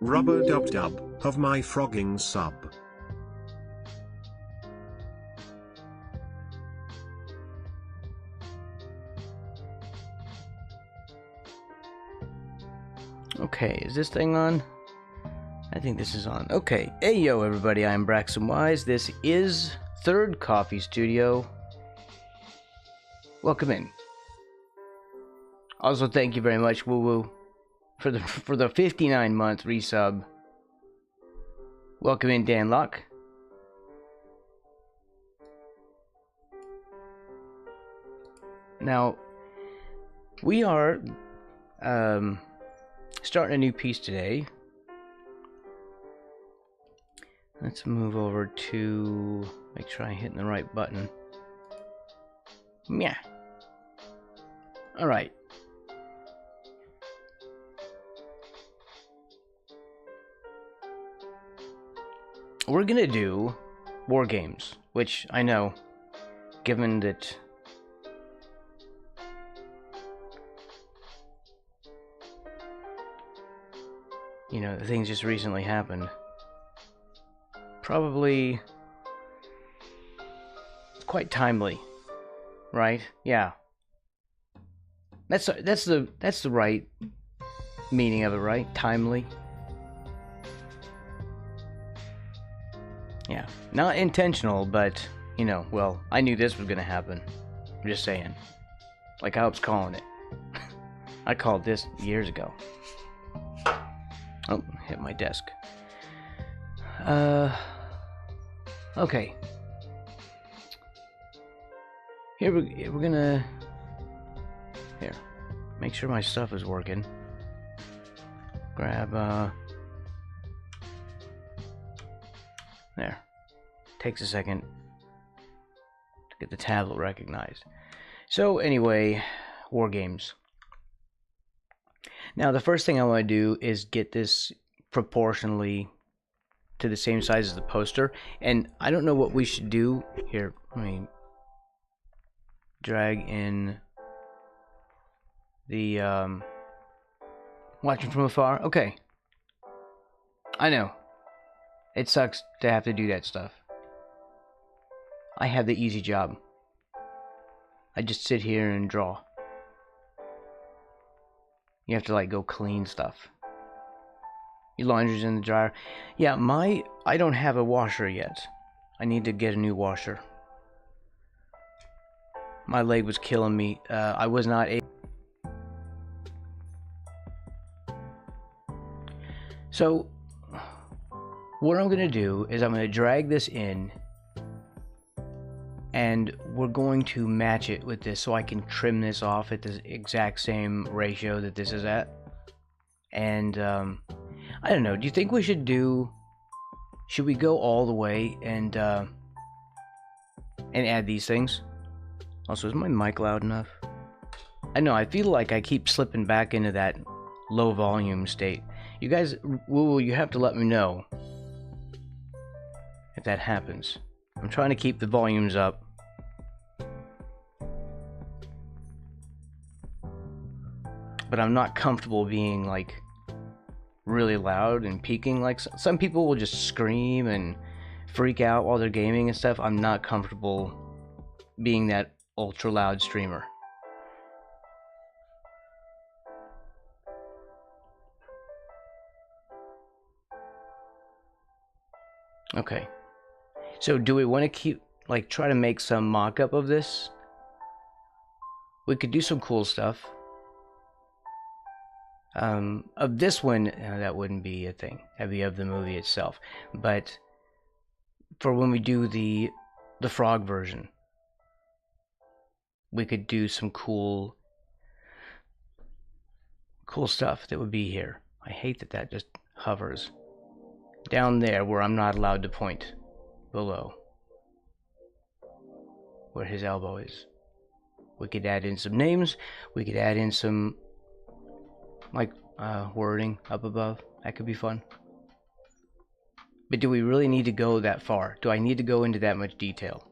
Rubber dub dub of my frogging sub. Okay, is this thing on? I think this is on. Okay, hey yo everybody, I'm Braxton Wise. This is Third Coffee Studio. Welcome in. Also, thank you very much, Woo Woo, for the 59-month resub. Welcome in, Dan Locke. Now, we are starting a new piece today. Let's move over to make sure I'm hitting the right button. Yeah. All right. We're gonna do war games, which I know, given that you know things just recently happened. Probably it's quite timely, right? Yeah. That's the right meaning of it, right? Timely. Yeah. Not intentional, but you know, well, I knew this was gonna happen. I'm just saying. Like I was calling it. I called this years ago. Oh, hit my desk. Okay. Here we're gonna make sure my stuff is working. Grab there. Takes a second to get the tablet recognized. So anyway, war games. Now the first thing I want to do is get this proportionally to the same size as the poster, and I don't know what we should do here. Let me drag in the watching from afar. Okay, I know it sucks to have to do that stuff. I have the easy job. I just sit here and draw. You have to like go clean stuff. Your laundry's in the dryer. Yeah, I don't have a washer yet. I need to get a new washer. My leg was killing me. I was not able. So, what I'm gonna do is I'm gonna drag this in, and we're going to match it with this so I can trim this off at the exact same ratio that this is at. And I don't know. Do you think we should we go all the way and add these things? Also, is my mic loud enough? I know, I feel like I keep slipping back into that low volume state. You guys, you have to let me know if that happens. I'm trying to keep the volumes up. But I'm not comfortable being like really loud and peaking. Like some people will just scream and freak out while they're gaming and stuff. I'm not comfortable being that ultra loud streamer. Okay. So do we want to try to make some mock-up of this? We could do some cool stuff. Of this one, that wouldn't be a thing. That'd be of the movie itself. But for when we do the frog version, we could do some cool stuff that would be here. I hate that just hovers down there where I'm not allowed to point, below where his elbow is. We could add in some names. We could add in some wording up above. That could be fun. But do we really need to go that far? Do I need to go into that much detail?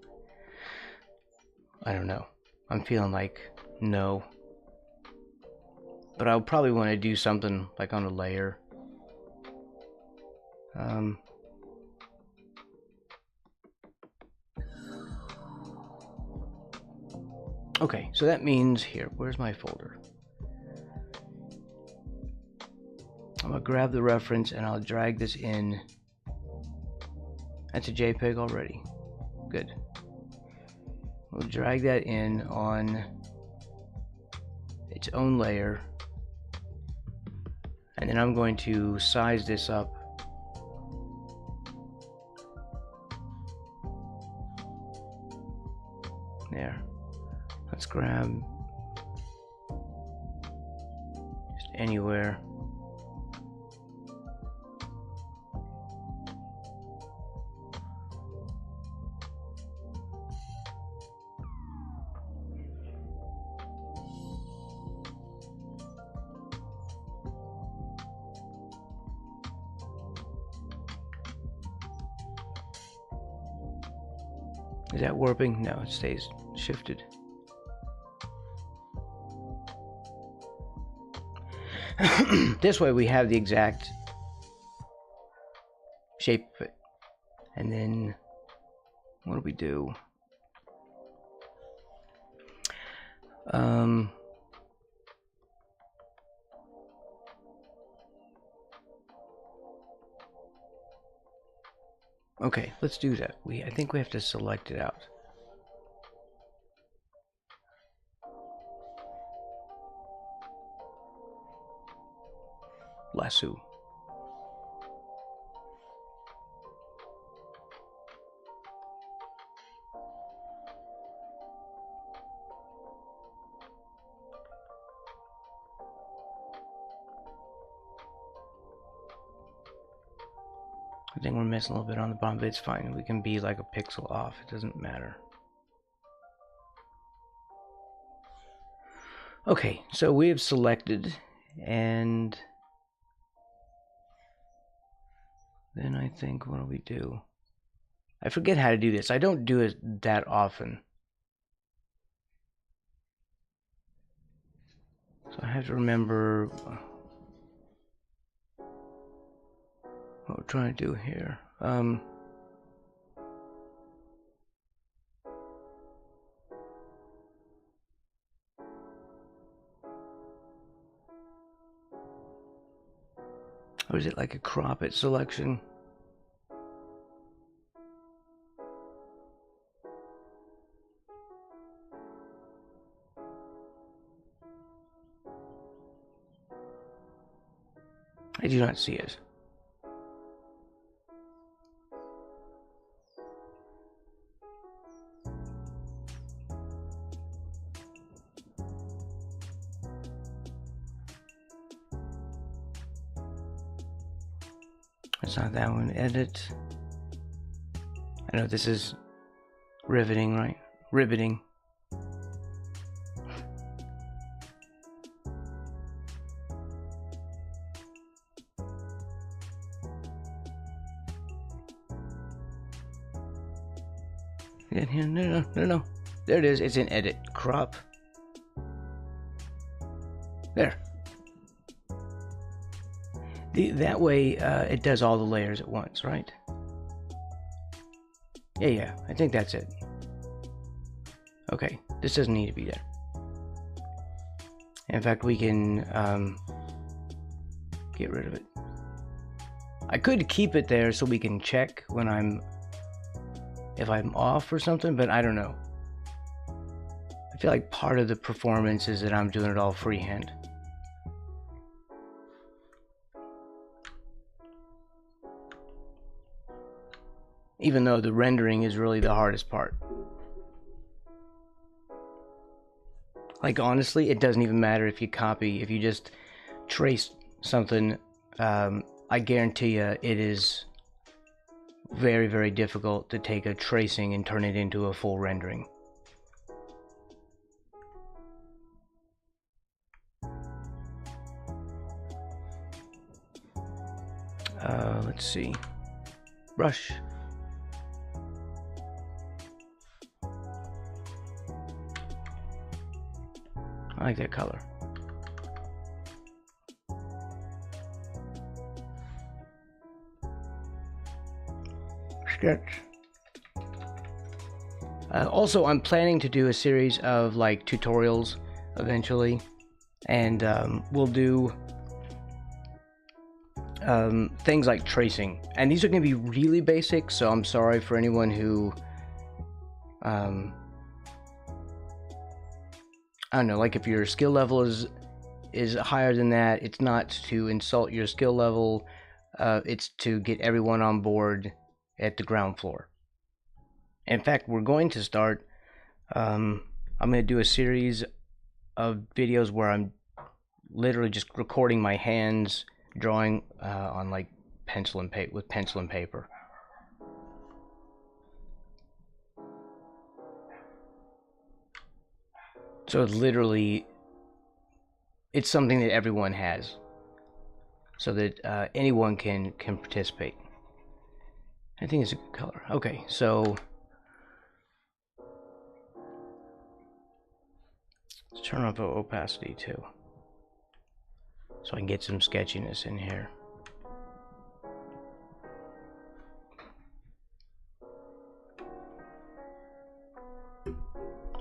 I don't know. I'm feeling like no. But I'll probably want to do something like on a layer. Okay, so that means here, where's my folder? I'm gonna grab the reference and I'll drag this in. That's a JPEG already. Good. We'll drag that in on its own layer. And then I'm going to size this up. There. Let's grab just anywhere. Is that warping? No, it stays shifted. This way we have the exact shape of it. And then what do we do? Okay, let's do that. I think we have to select it out. Lasso. I think we're missing a little bit on the bottom, but it's fine. We can be like a pixel off. It doesn't matter. Okay, so we have selected, and then I think, what do we do? I forget how to do this. I don't do it that often. So I have to remember what we're trying to do here. Or is it like a crop it selection? I do not see it. It's not that one. Edit. I know this is riveting, right? Riveting. No. There it is. It's in edit. Crop. There. That way, it does all the layers at once, right? Yeah. I think that's it. Okay. This doesn't need to be there. In fact, we can get rid of it. I could keep it there so we can check when if I'm off or something, but I don't know. I feel like part of the performance is that I'm doing it all freehand. Even though the rendering is really the hardest part. Like honestly, it doesn't even matter if you copy, if you just trace something, I guarantee you it is very, very difficult to take a tracing and turn it into a full rendering. Let's see. Brush. I like that color. sketch. Also, I'm planning to do a series of like tutorials eventually, and we'll do things like tracing, and these are going to be really basic, so I'm sorry for anyone who I don't know, like if your skill level is higher than that. It's not to insult your skill level, it's to get everyone on board at the ground floor. In fact, we're going to start, I'm going to do a series of videos where I'm literally just recording my hands drawing on like pencil and paper, with pencil and paper. So literally, it's something that everyone has, so that anyone can participate. I think it's a good color. Okay, so let's turn off opacity too, so I can get some sketchiness in here.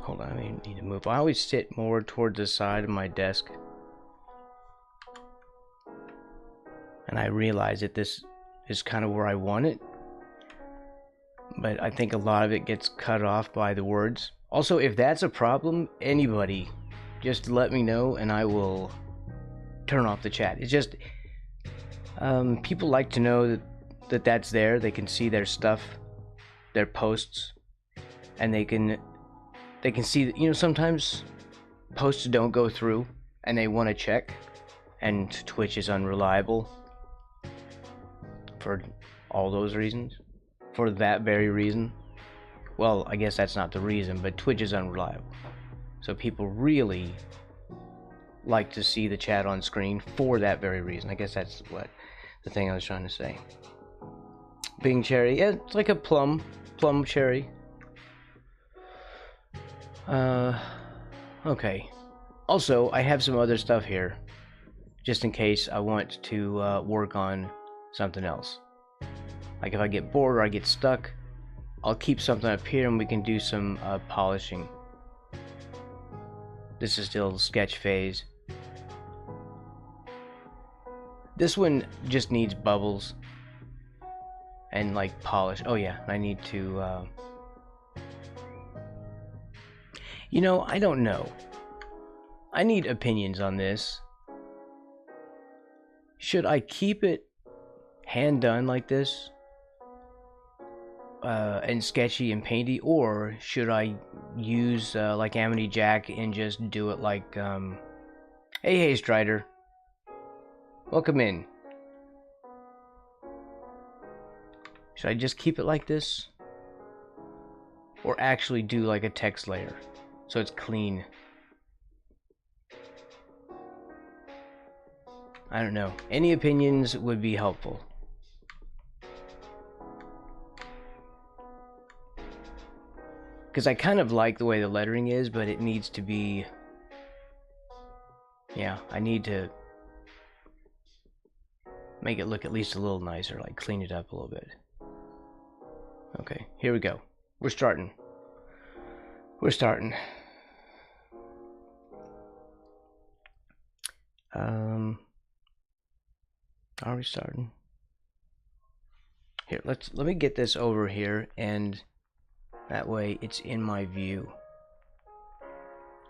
Hold on, I need to move. I always sit more towards the side of my desk, and I realize that this is kind of where I want it, but I think a lot of it gets cut off by the words. Also, if that's a problem, anybody, just let me know and I will turn off the chat. It's just people like to know that that's there. They can see their stuff, their posts, and they can see that, you know, sometimes posts don't go through and they want to check, and Twitch is unreliable for all those reasons. For that very reason. Well, I guess that's not the reason, but Twitch is unreliable. So people really like to see the chat on screen for that very reason. I guess that's what the thing I was trying to say. Bing cherry, yeah, it's like a plum cherry. Okay. Also, I have some other stuff here, just in case I want to work on something else. Like if I get bored or I get stuck, I'll keep something up here and we can do some polishing. This is still sketch phase. This one just needs bubbles and like polish. Oh yeah, I need to you know, I don't know. I need opinions on this. Should I keep it hand done like this? And sketchy and painty, or should I use like Amity Jack and just do it like hey Strider, welcome in. Should I just keep it like this, or actually do like a text layer so it's clean? I don't know. Any opinions would be helpful. Because I kind of like the way the lettering is, but it needs to be... Yeah, I need to make it look at least a little nicer, like clean it up a little bit. Okay, here we go. We're starting. We're starting. Are we starting? Here, let me get this over here, and that way it's in my view.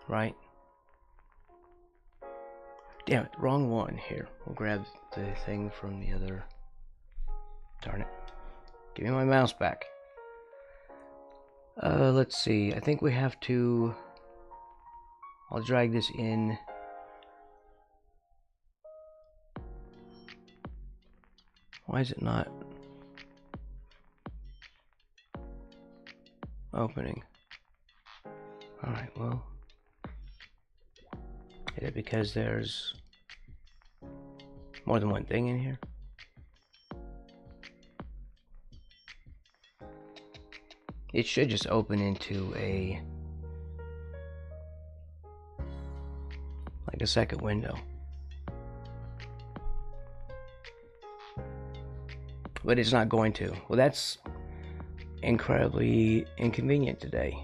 Right? Damn it, wrong one. Here, we'll grab the thing from the other. Darn it. Give me my mouse back. Let's see. I think we have to... I'll drag this in. Why is it not opening? Alright, well... Is it because there's more than one thing in here? It should just open into a... like a second window. But it's not going to. Well, that's incredibly inconvenient today.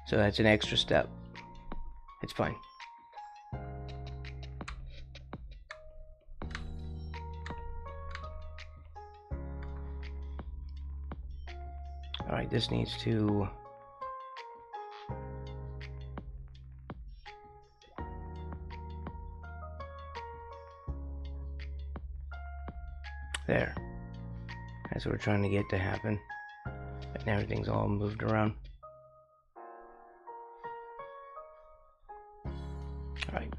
So that's an extra step. It's fine. Alright, this needs to... There. That's what we're trying to get to happen. And everything's all moved around. Alright.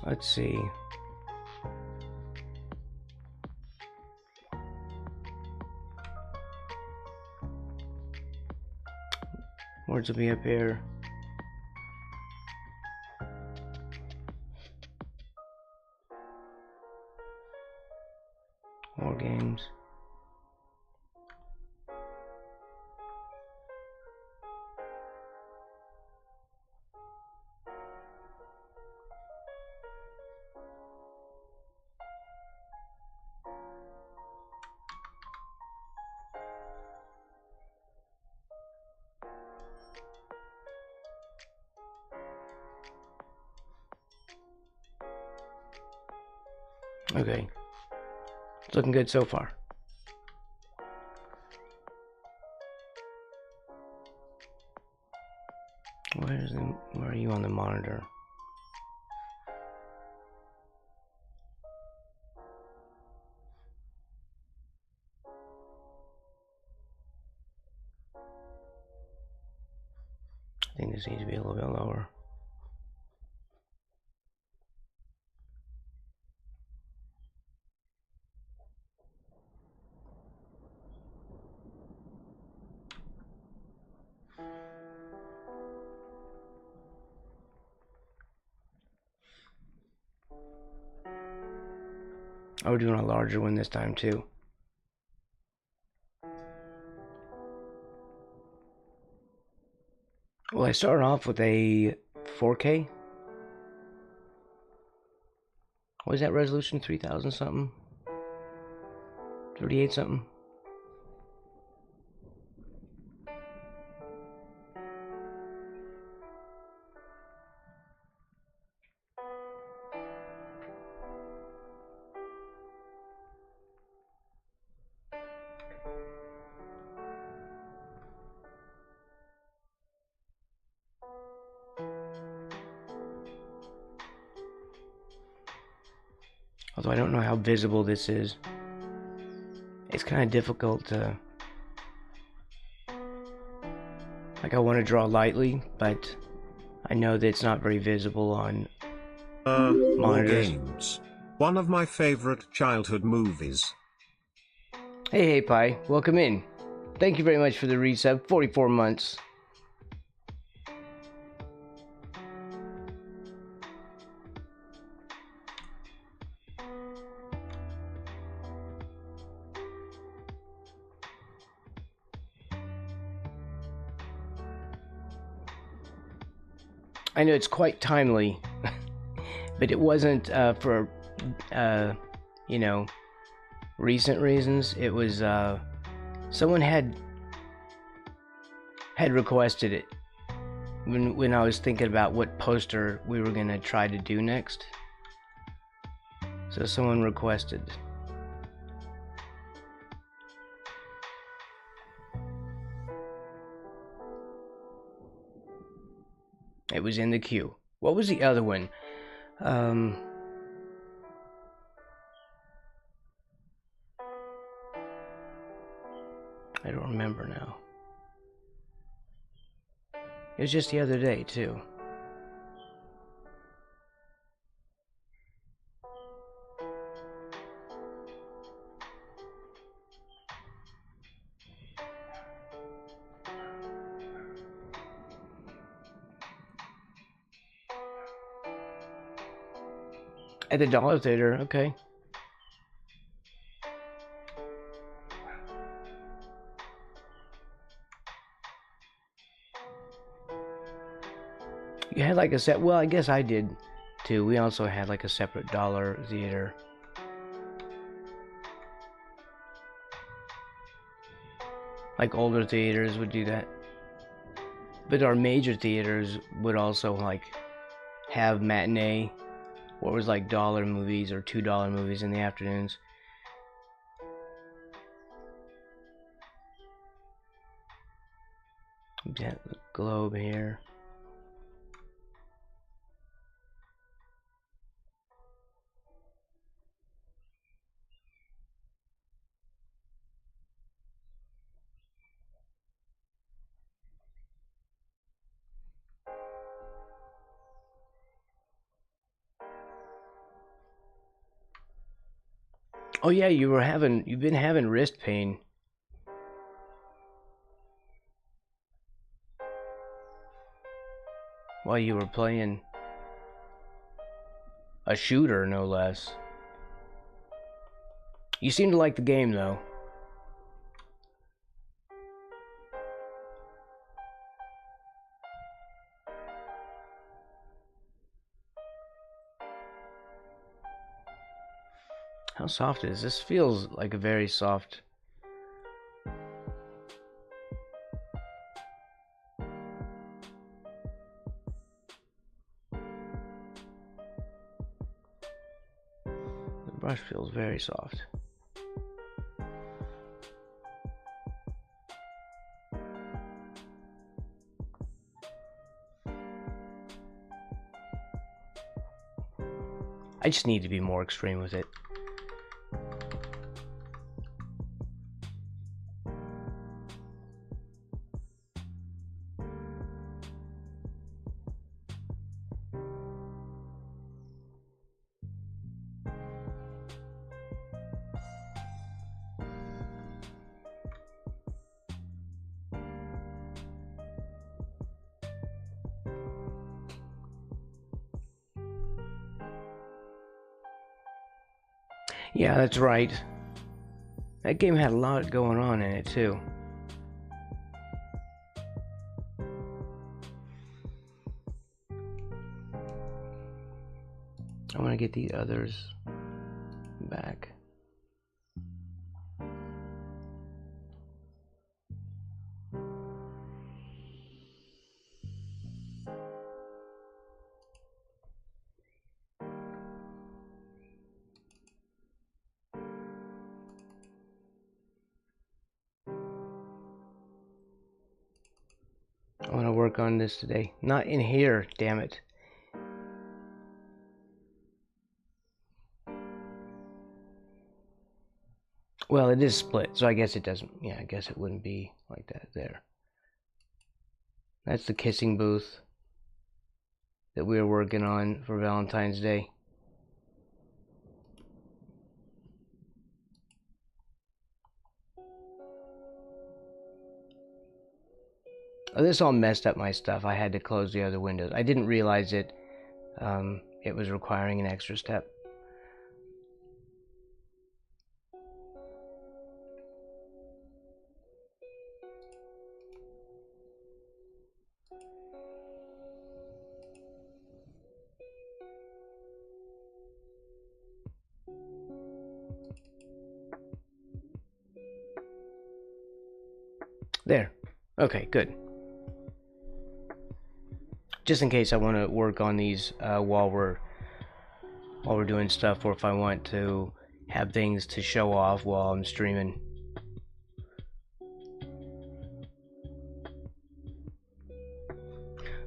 Let's see. Words will be up here. More games. Okay. It's looking good so far. Where are you on the monitor? I think this needs to be a little bit lower. Oh, we're doing a larger one this time too. Well, I started off with a 4K. What is that resolution? 3000 something? 38 something? Although I don't know how visible this is. It's kind of difficult to... Like, I want to draw lightly, but I know that it's not very visible on War monitors. Games. One of my favorite childhood movies. Hey Pi, welcome in. Thank you very much for the resub, 44 months. I know it's quite timely, but it wasn't for, you know, recent reasons. It was, someone had requested it when I was thinking about what poster we were gonna try to do next. So someone requested. It was in the queue. What was the other one? I don't remember now. It was just the other day, too. At the Dollar Theater, okay. You had like a set, well, I guess I did too. We also had like a separate Dollar Theater. Like older theaters would do that. But our major theaters would also like have matinee, what was like dollar movies or $2 movies in the afternoons. Get the globe here. Oh yeah, you've been having wrist pain. While you were playing a shooter, no less. You seem to like the game, though. How soft is this? Feels like a very soft. The brush feels very soft. I just need to be more extreme with it. Yeah, that's right. That game had a lot going on in it, too. I want to get the others back. I want to work on this today. Not in here, damn it. Well, it is split, so I guess it doesn't. Yeah, I guess it wouldn't be like that there. That's the kissing booth that we were working on for Valentine's Day. Oh, this all messed up my stuff. I had to close the other windows. I didn't realize it. It was requiring an extra step. There. Okay, good. Just in case I want to work on these while we're doing stuff, or if I want to have things to show off while I'm streaming.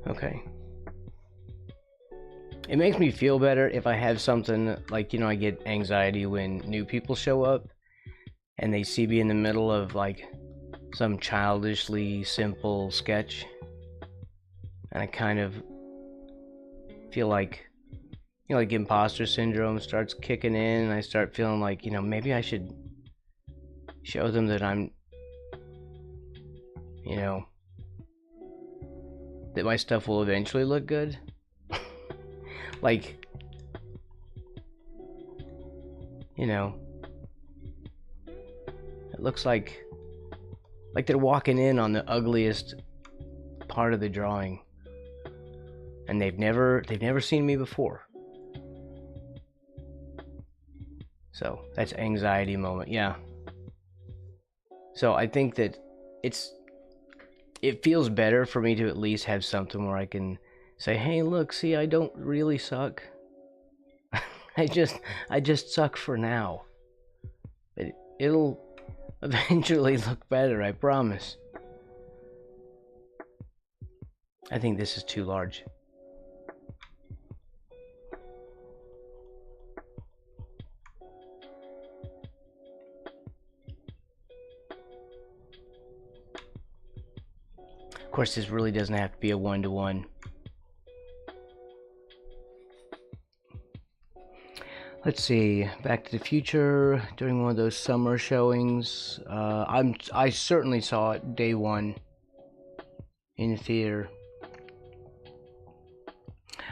Okay. It makes me feel better if I have something like, I get anxiety when new people show up and they see me in the middle of like some childishly simple sketch, and I kind of feel like, like imposter syndrome starts kicking in, and I start feeling like, maybe I should show them that I'm, that my stuff will eventually look good. Like, it looks like they're walking in on the ugliest part of the drawing, and they've never seen me before. So that's anxiety moment. Yeah. So I think that it feels better for me to at least have something where I can say, hey, look, see, I don't really suck. I just suck for now. It'll eventually look better, I promise. I think this is too large. Of course, this really doesn't have to be a one-to-one. Let's see, Back to the Future, during one of those summer showings. I certainly saw it day one in the theater.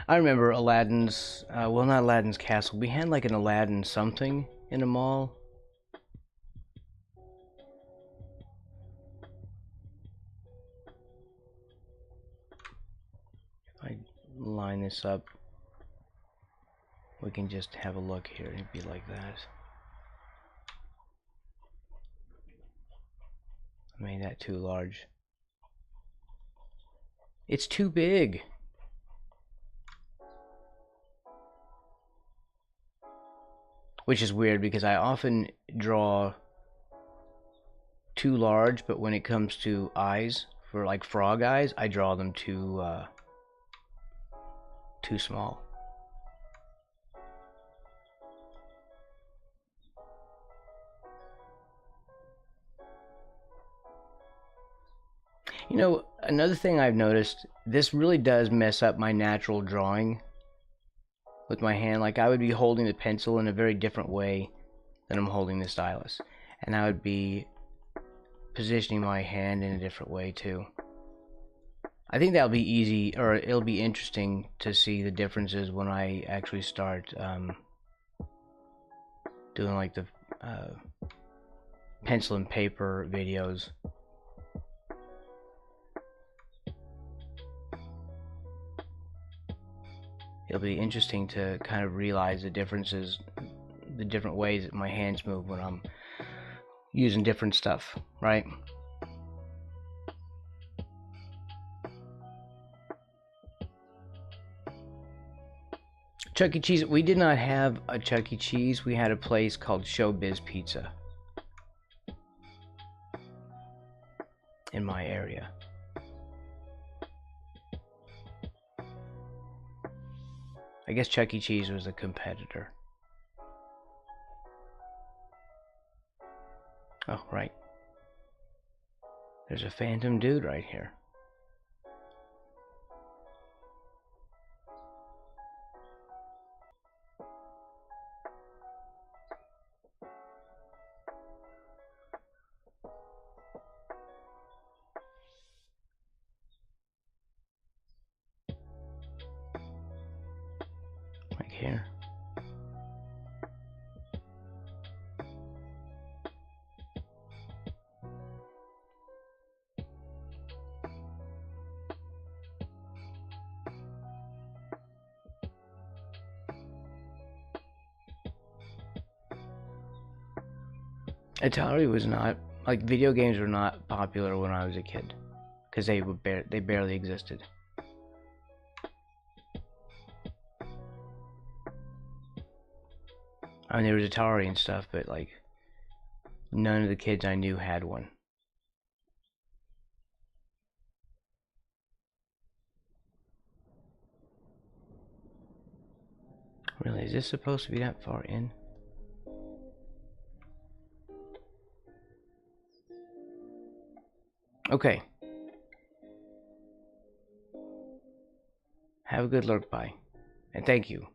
I remember Aladdin's, well, not Aladdin's Castle. We had like an Aladdin something in a mall. If I line this up, we can just have a look here. It'd be like that. I made that too large. It's too big. Which is weird because I often draw too large, but when it comes to eyes, for like frog eyes, I draw them too small. You know, another thing I've noticed, this really does mess up my natural drawing with my hand. Like, I would be holding the pencil in a very different way than I'm holding the stylus. And I would be positioning my hand in a different way too. I think that'll be easy, or it'll be interesting to see the differences when I actually start doing like the pencil and paper videos. It'll be interesting to kind of realize the differences, the different ways that my hands move when I'm using different stuff, right? Chuck E. Cheese, we did not have a Chuck E. Cheese. We had a place called Showbiz Pizza in my area. I guess Chuck E. Cheese was a competitor. Oh, right. There's a phantom dude right here. Like here. Atari was not, like, video games were not popular when I was a kid, because they barely existed. I mean, there was Atari and stuff, but like, none of the kids I knew had one. Really, is this supposed to be that far in? Okay. Have a good lurk, bye. And thank you.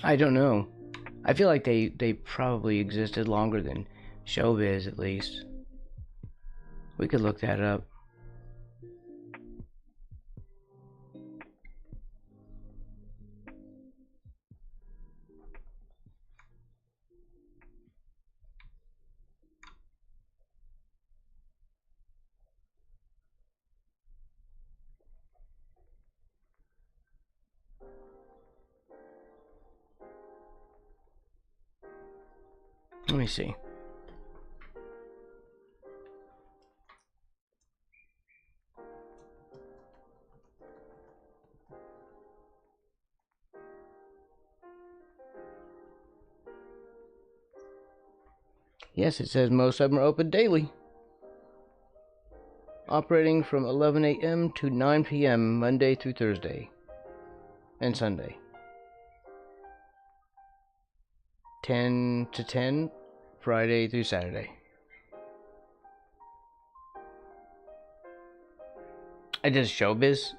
I don't know. I feel like they probably existed longer than Showbiz, at least. We could look that up. Let me see. Yes, it says most of them are open daily. Operating from 11 a.m. to 9 p.m. Monday through Thursday. And Sunday. 10 to 10, Friday through Saturday. I did Showbiz.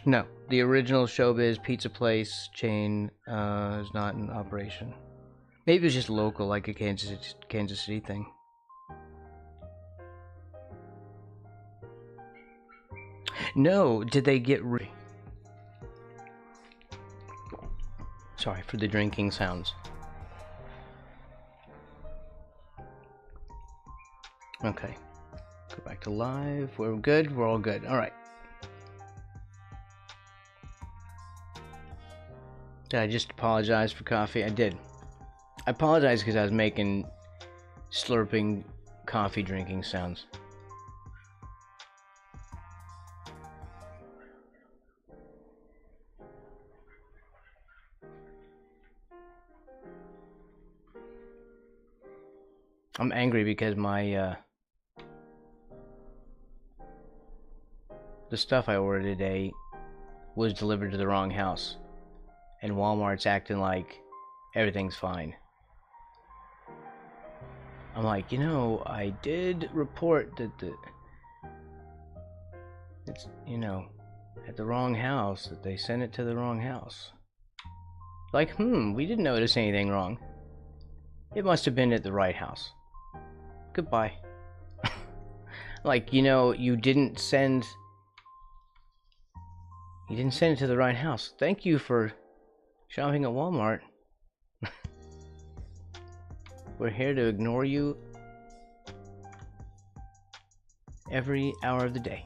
No, the original Showbiz pizza place chain is not in operation. Maybe it's just local, like a Kansas City thing. No, did they get Sorry for the drinking sounds. Okay. Go back to live. We're good. We're all good. All right. Did I just apologize for coffee? I did. I apologize because I was making slurping coffee drinking sounds. I'm angry because my the stuff I ordered today was delivered to the wrong house, and Walmart's acting like everything's fine. I'm like, you know, I did report that it's, you know, at the wrong house, that they sent it to the wrong house. Like, we didn't notice anything wrong. It must have been at the right house. Goodbye. Like, you know, you didn't send it to the right house. Thank you for shopping at Walmart. We're here to ignore you every hour of the day.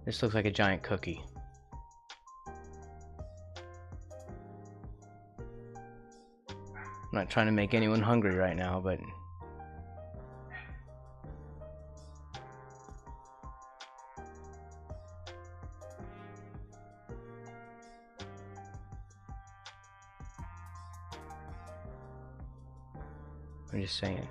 This looks like a giant cookie. I'm not trying to make anyone hungry right now, but I'm just saying.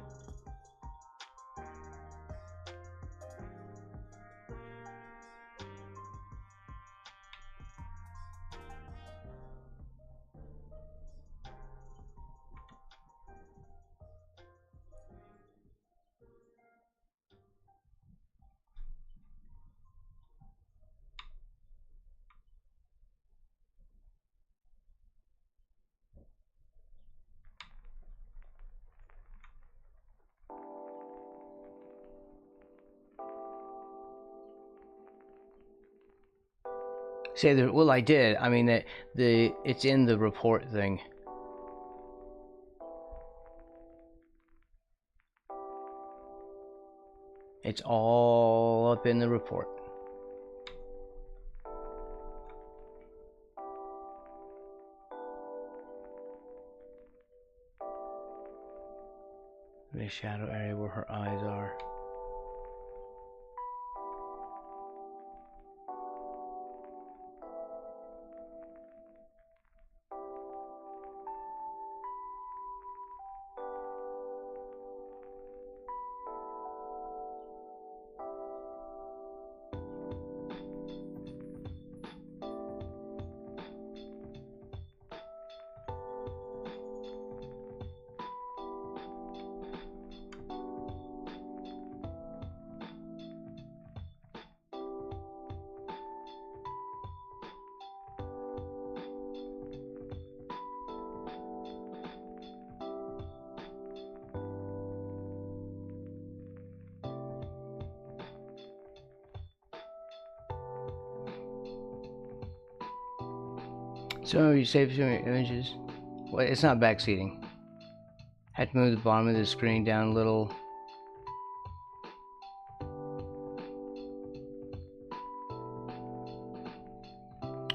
Say that. Well, I did. I mean, it's in the report thing. It's all up in the report. The shadow area where her eyes are. So you save some images. Well, it's not backseating. Have to move the bottom of the screen down a little.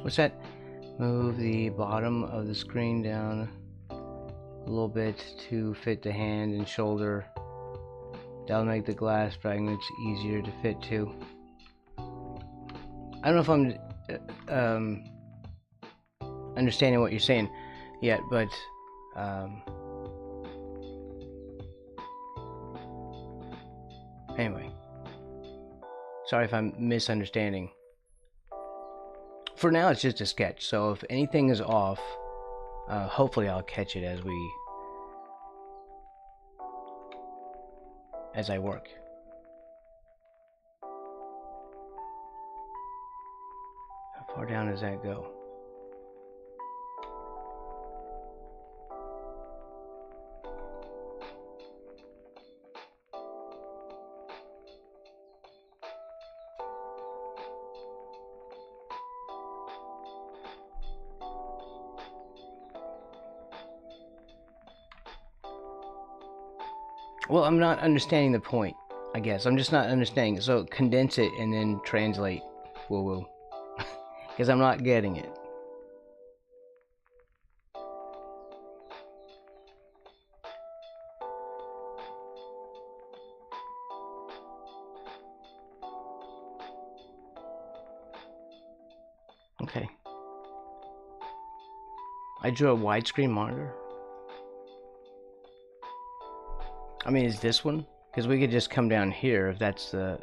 What's that? Move the bottom of the screen down a little bit to fit the hand and shoulder. That'll make the glass fragments easier to fit to. I don't know if I'm understanding what you're saying yet, but anyway, sorry if I'm misunderstanding. For now, it's just a sketch, so if anything is off, hopefully I'll catch it as I work. How far down does that go? Well, I'm not understanding the point, I guess. I'm just not understanding. So condense it and then translate. Woo woo. Because I'm not getting it. Okay. I drew a widescreen monitor. I mean, is this one? Because we could just come down here if that's the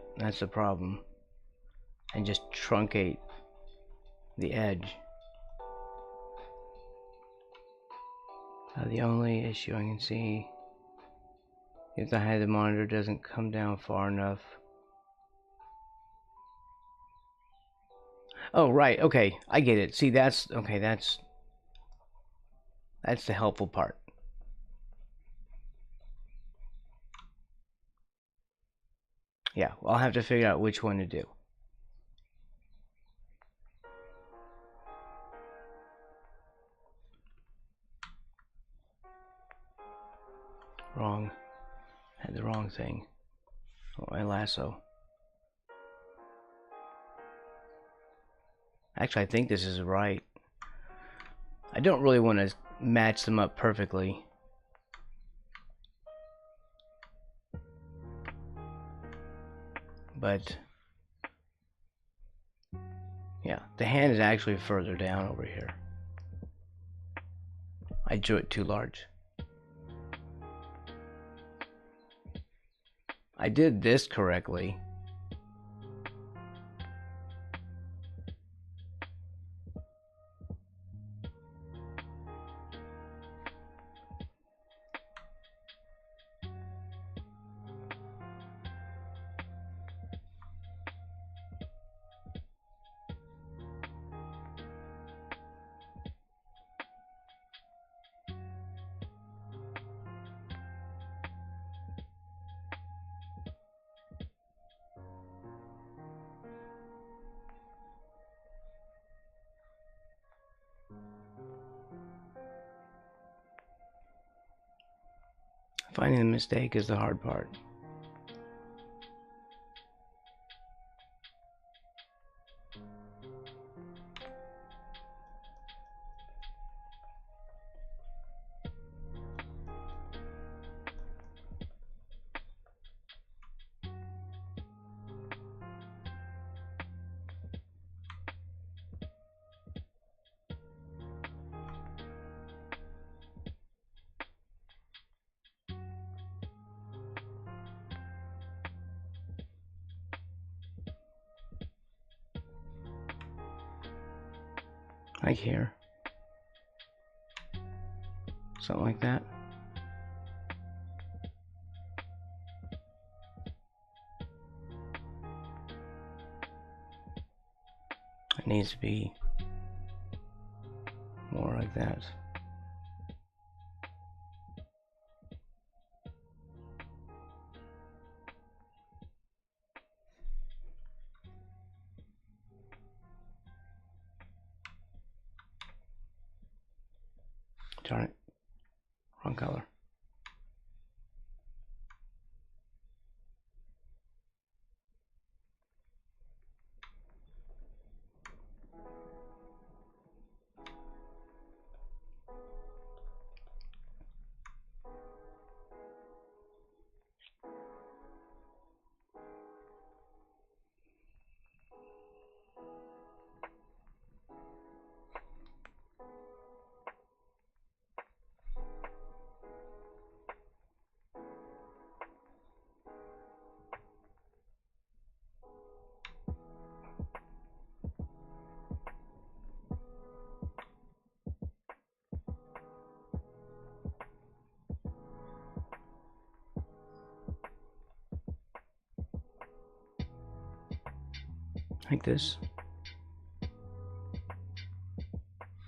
problem, and just truncate the edge. The only issue I can see if the height of the monitor doesn't come down far enough. Oh, right. Okay, I get it. See, that's okay. That's the helpful part. Yeah, well, I'll have to figure out which one to do. Wrong. Had the wrong thing. Oh, my lasso. Actually, I think this is right. I don't really want to match them up perfectly. But yeah, the hand is actually further down over here. I drew it too large. I did this correctly. Finding the mistake is the hard part. Like here. Something like that. It needs to be more like that. Darn it. Wrong color. Like this.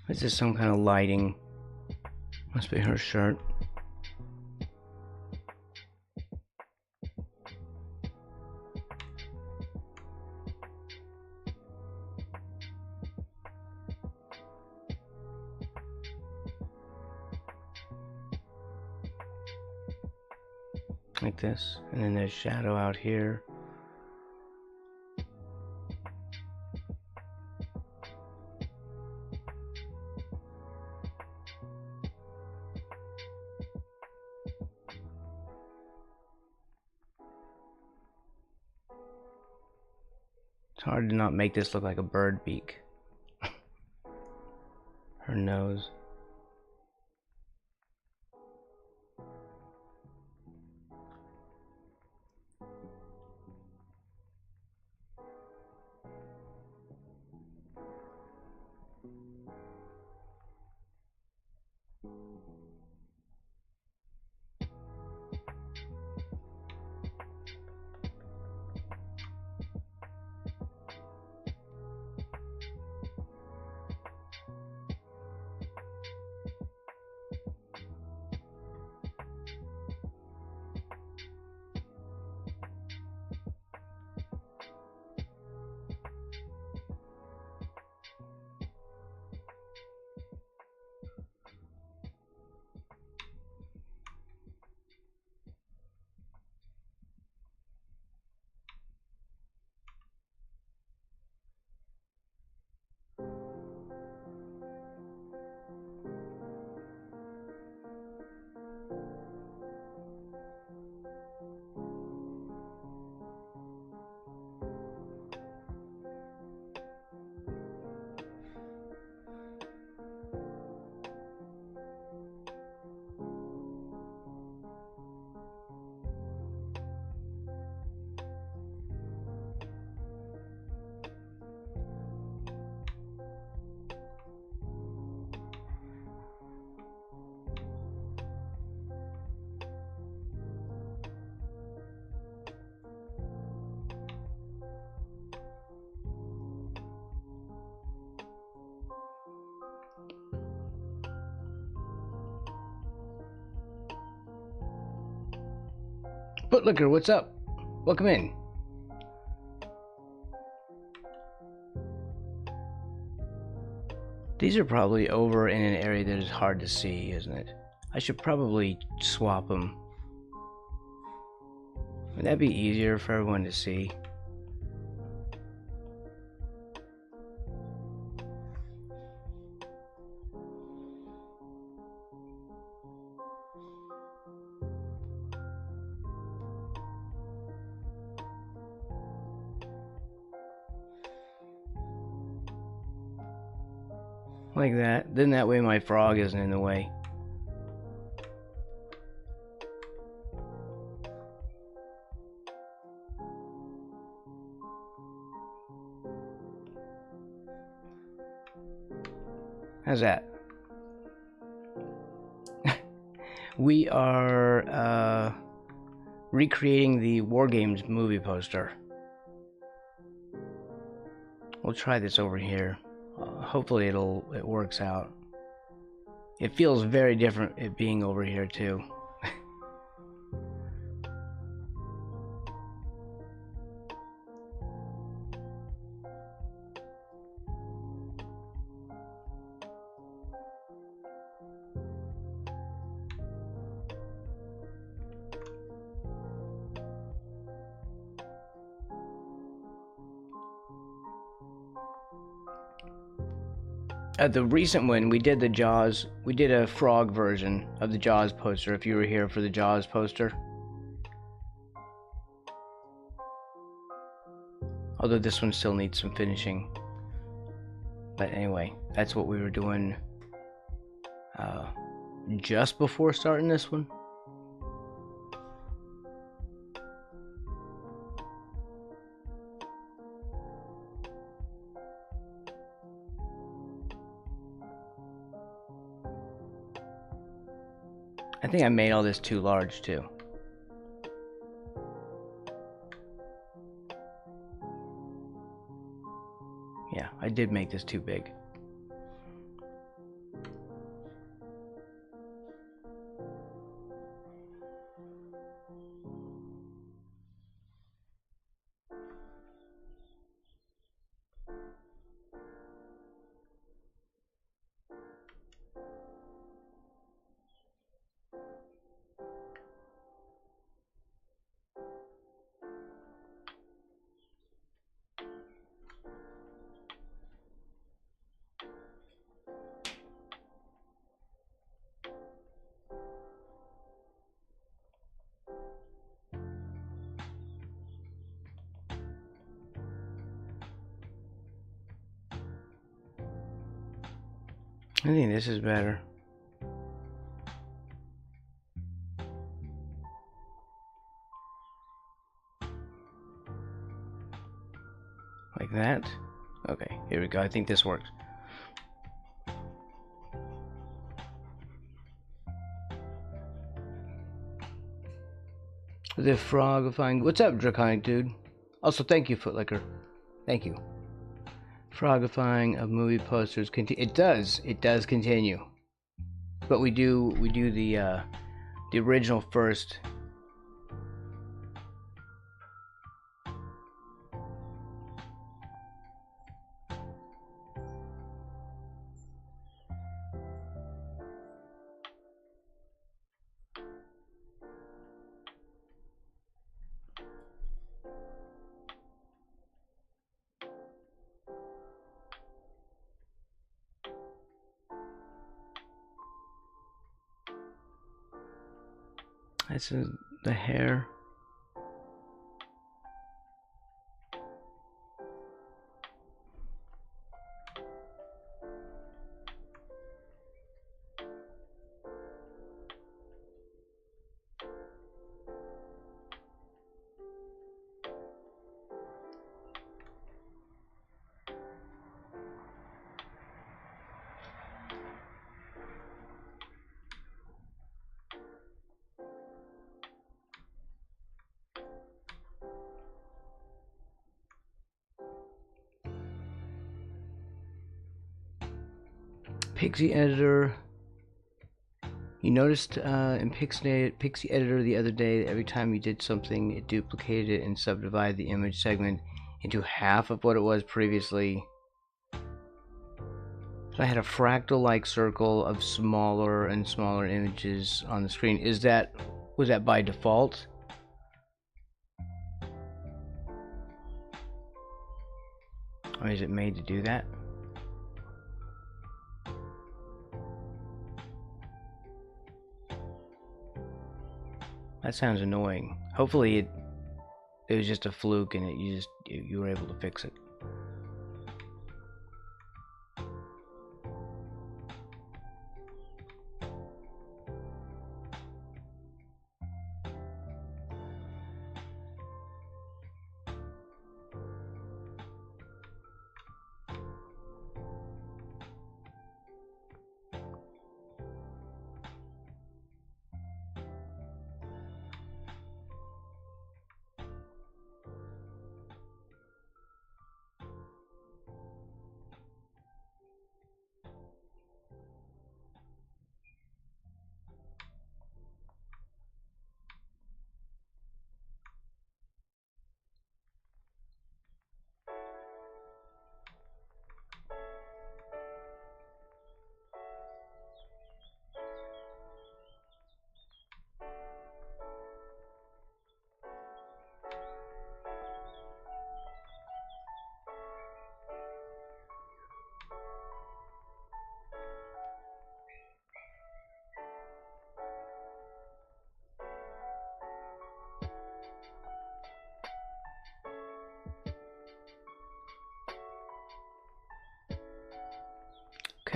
Is this some kind of lighting? Must be her shirt. Like this. And then there's shadow out here. It's hard to not make this look like a bird beak. Her nose. Bootlicker, what's up? Welcome in. These are probably over in an area that is hard to see, isn't it? I should probably swap them. Would that be easier for everyone to see? Like that. Then that way my frog isn't in the way. How's that? We are recreating the War Games movie poster. We'll try this over here. Hopefully it works out. It feels very different it being over here too. The recent one, we did the Jaws. We did a frog version of the Jaws poster. If you were here for the Jaws poster. Although this one still needs some finishing. But anyway, that's what we were doing just before starting this one. I think I made all this too large too. Yeah, I did make this too big. I think this is better. Like that. Okay, here we go. I think this works. The frogifying. What's up, Draconic Dude? Also, thank you, Footlicker. Thank you. Frogifying of movie posters. It does continue. But we do the original first. That's the hair. Pixie Editor. You noticed in Pixie Editor the other day that every time you did something, it duplicated it and subdivided the image segment into half of what it was previously. So I had a fractal-like circle of smaller and smaller images on the screen. Was that by default? Or is it made to do that? That sounds annoying. Hopefully it was just a fluke and you were able to fix it.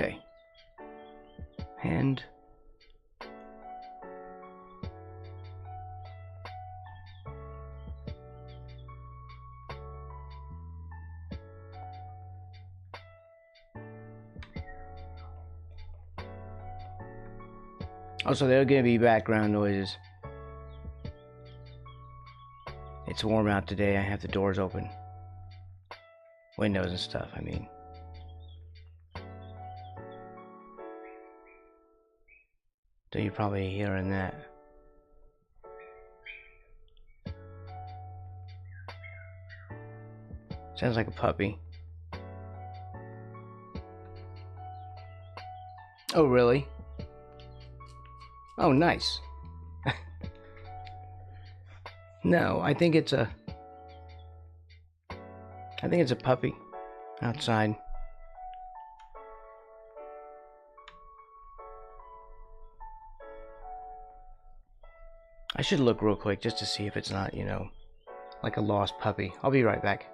Okay. And also, there are gonna be background noises. It's warm out today. I have the doors open, windows and stuff. I mean, so you're probably hearing that. Sounds like a puppy. Oh, really? Oh, nice. No, I think it's a puppy outside. I should look real quick just to see if it's not, you know, like a lost puppy. I'll be right back.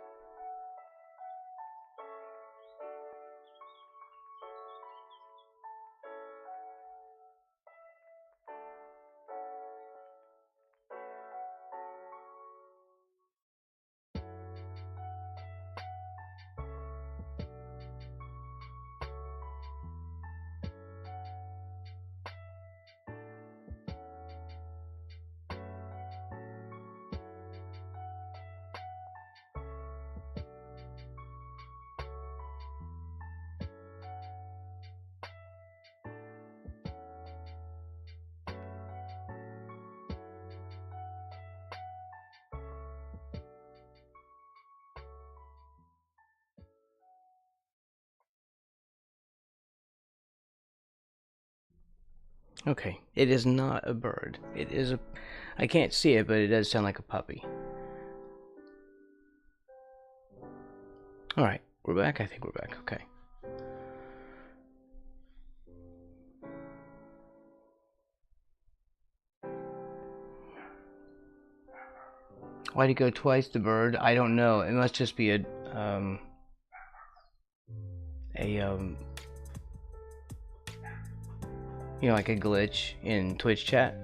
Okay, it is not a bird. It is a... I can't see it, but it does sound like a puppy. Alright, we're back? I think we're back, okay. Why'd it go twice, the bird? I don't know. It must just be you know, like a glitch in Twitch chat.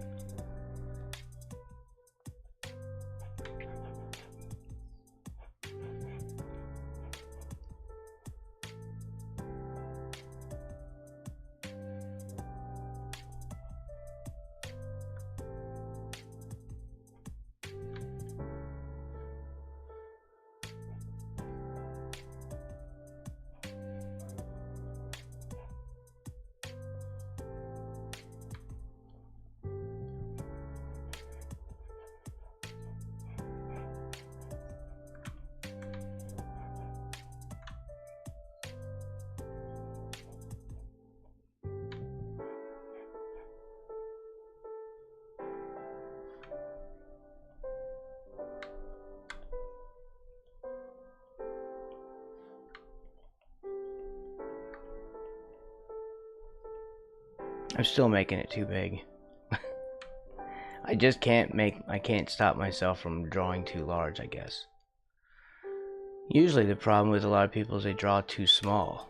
I'm still making it too big. I can't stop myself from drawing too large, I guess. Usually the problem with a lot of people is they draw too small.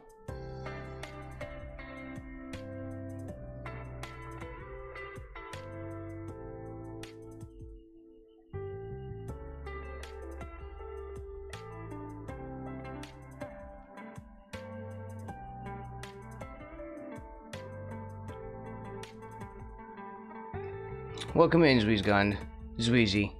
Welcome in, Zweezgund. Zweezy.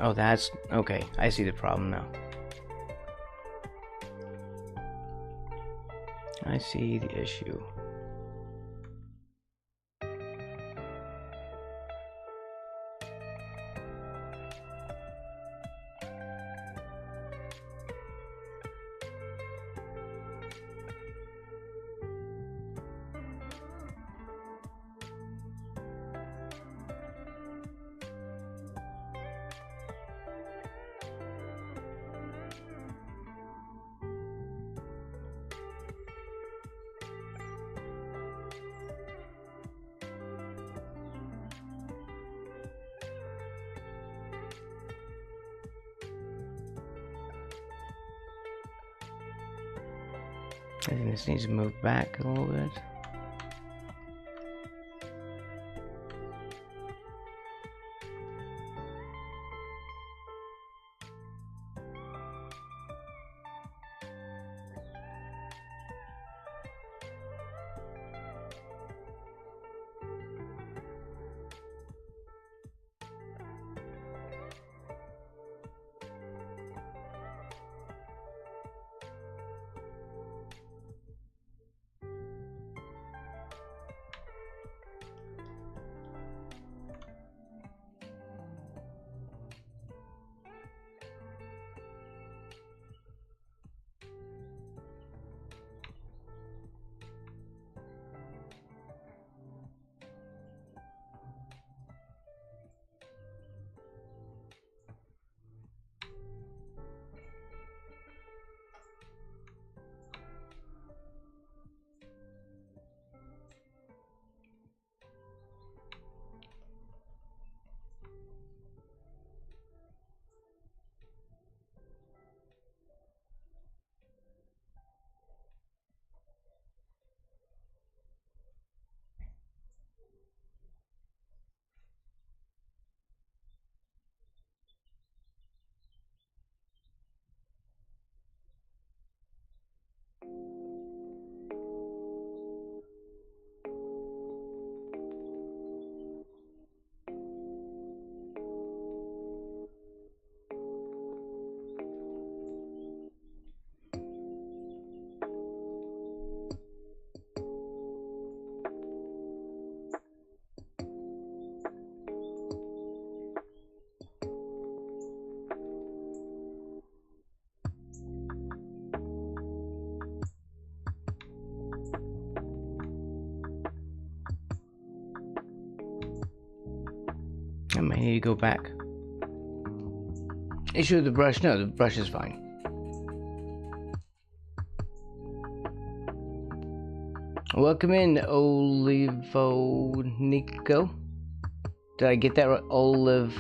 Oh, that's okay. I see the problem now. I see the issue. I think this needs to move back a little bit. I might need to go back. Issue with the brush? No, the brush is fine. Welcome in, Olivonico. Did I get that right? Olivovnik?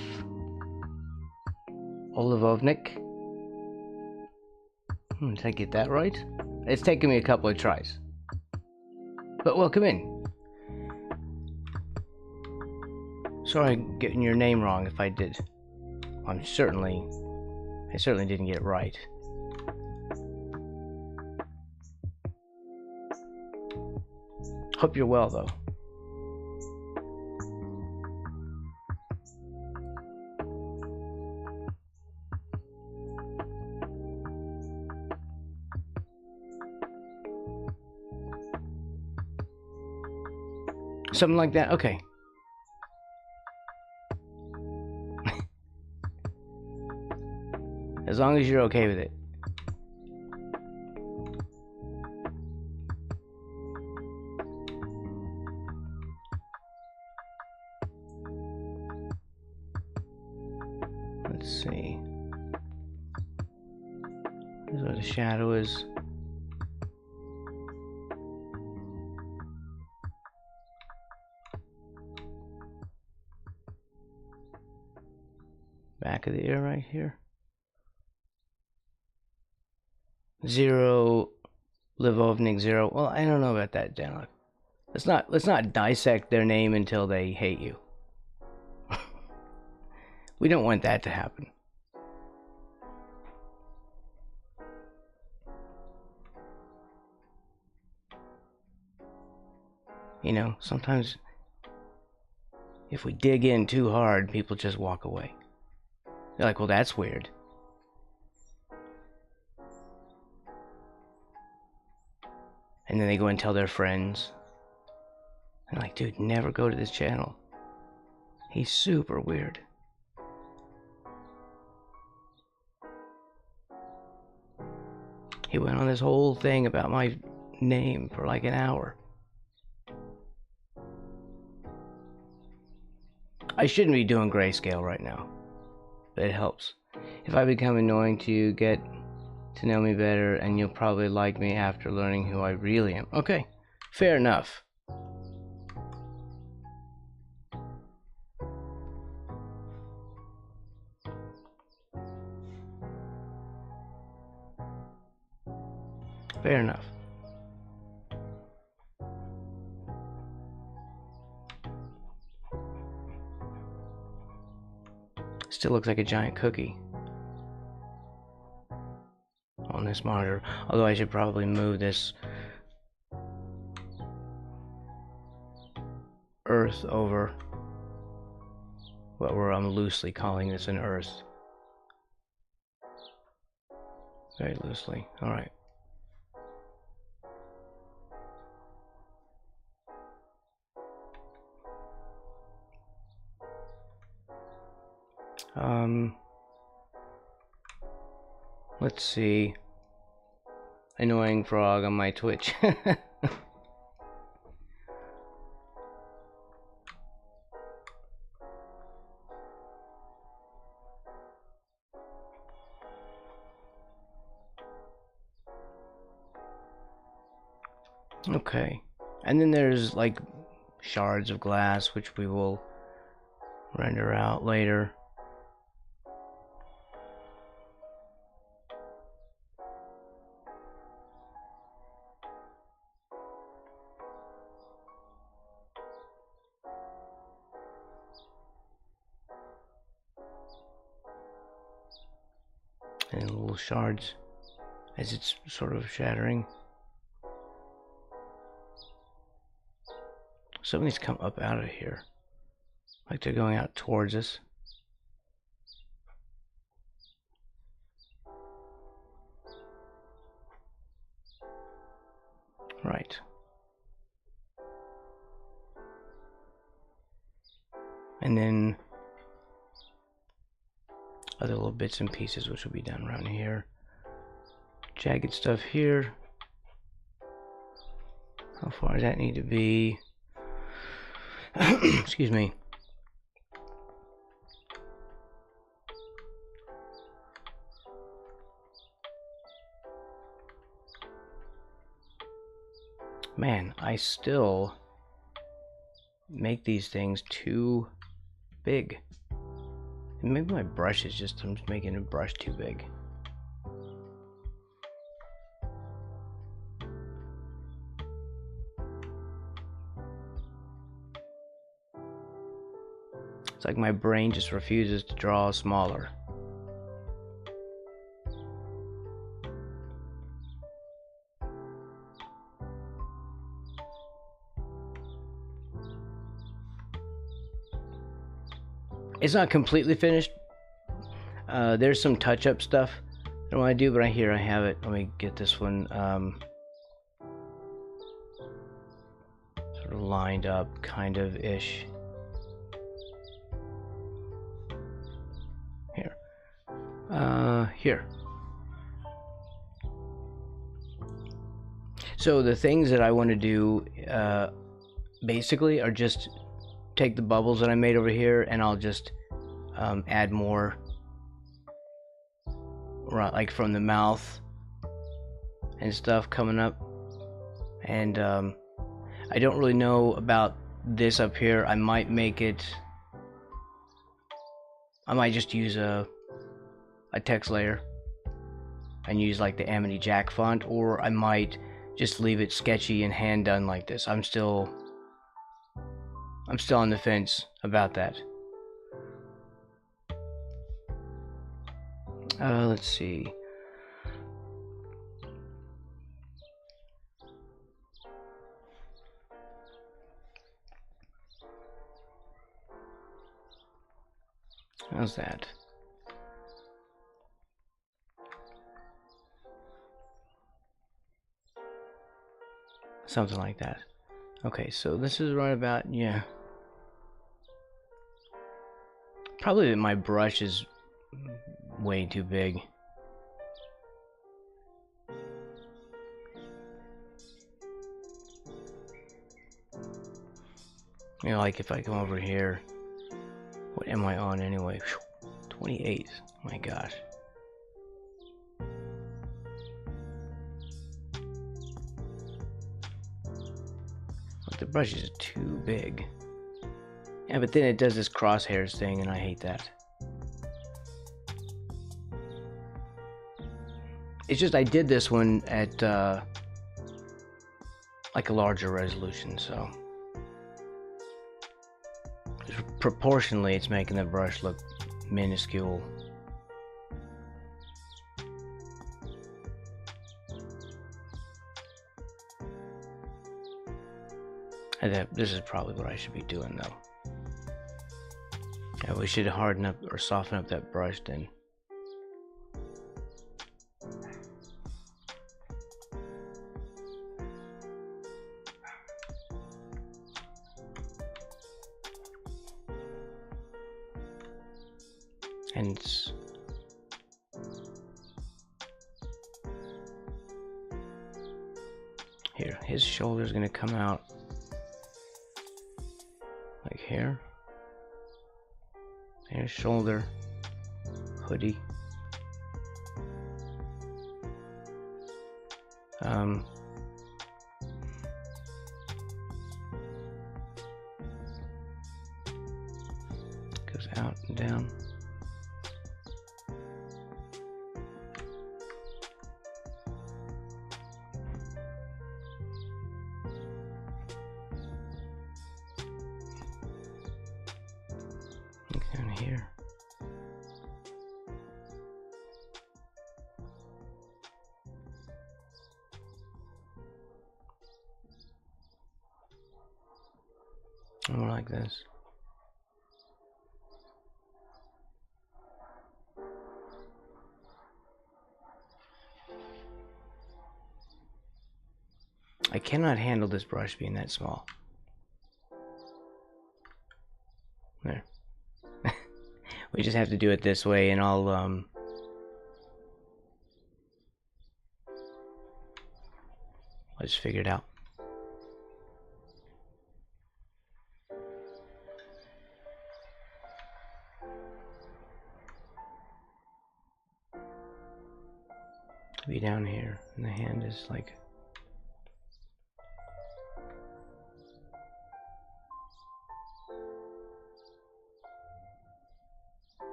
Did I get that right? It's taken me a couple of tries. But welcome in. Sorry I'm getting your name wrong if I did. I certainly didn't get it right. Hope you're well though. Something like that? Okay. As long as you're okay with it. Let's see. Here's where the shadow is. Back of the ear right here. Zero Livovnik 0. Well, I don't know about that, Janok. Let's not dissect their name until they hate you. We don't want that to happen. You know, sometimes if we dig in too hard, people just walk away. They're like, well, that's weird. And then they go and tell their friends. And like, dude, never go to this channel. He's super weird. He went on this whole thing about my name for like an hour. I shouldn't be doing grayscale right now, but it helps. If I become annoying to you, get to know me better, and you'll probably like me after learning who I really am. Okay, fair enough. Fair enough. Still looks like a giant cookie on this monitor, although I should probably move this earth over. Well, I'm loosely calling this an earth. Very loosely. Alright. Let's see. Annoying frog on my Twitch. Okay. And then there's like shards of glass, which we will render out later. And little shards as it's sort of shattering. Something's come up out of here. Like they're going out towards us. Right. And then other little bits and pieces which will be down around here. Jagged stuff here. How far does that need to be? Excuse me. Man, I still make these things too big. And maybe my brush is just, I'm just making a brush too big. It's like my brain just refuses to draw smaller. It's not completely finished. There's some touch-up stuff I want to do, but here I have it. Let me get this one sort of lined up, kind of ish. Here. Here. So the things that I want to do basically are just take the bubbles that I made over here and I'll just add more, right, like from the mouth and stuff coming up. And I don't really know about this up here. I might make it, I might just use a text layer and use like the Amity Jack font, or I might just leave it sketchy and hand done like this. I'm still on the fence about that. Let's see. How's that? Something like that. Okay, so this is right about, yeah. Probably my brush is way too big. You know, like if I come over here, what am I on anyway? 28. My gosh. But the brush is too big. Yeah, but then it does this crosshairs thing, and I hate that. It's just I did this one at like a larger resolution, so proportionally it's making the brush look minuscule. This is probably what I should be doing though. Yeah, we should harden up or soften up that brush then. And here, his shoulder's gonna come out like here. There's shoulder, hoodie. Goes out and down. Down here. More like this. I cannot handle this brush being that small. There. We just have to do it this way, and I'll just figure it out. Be down here, and the hand is like.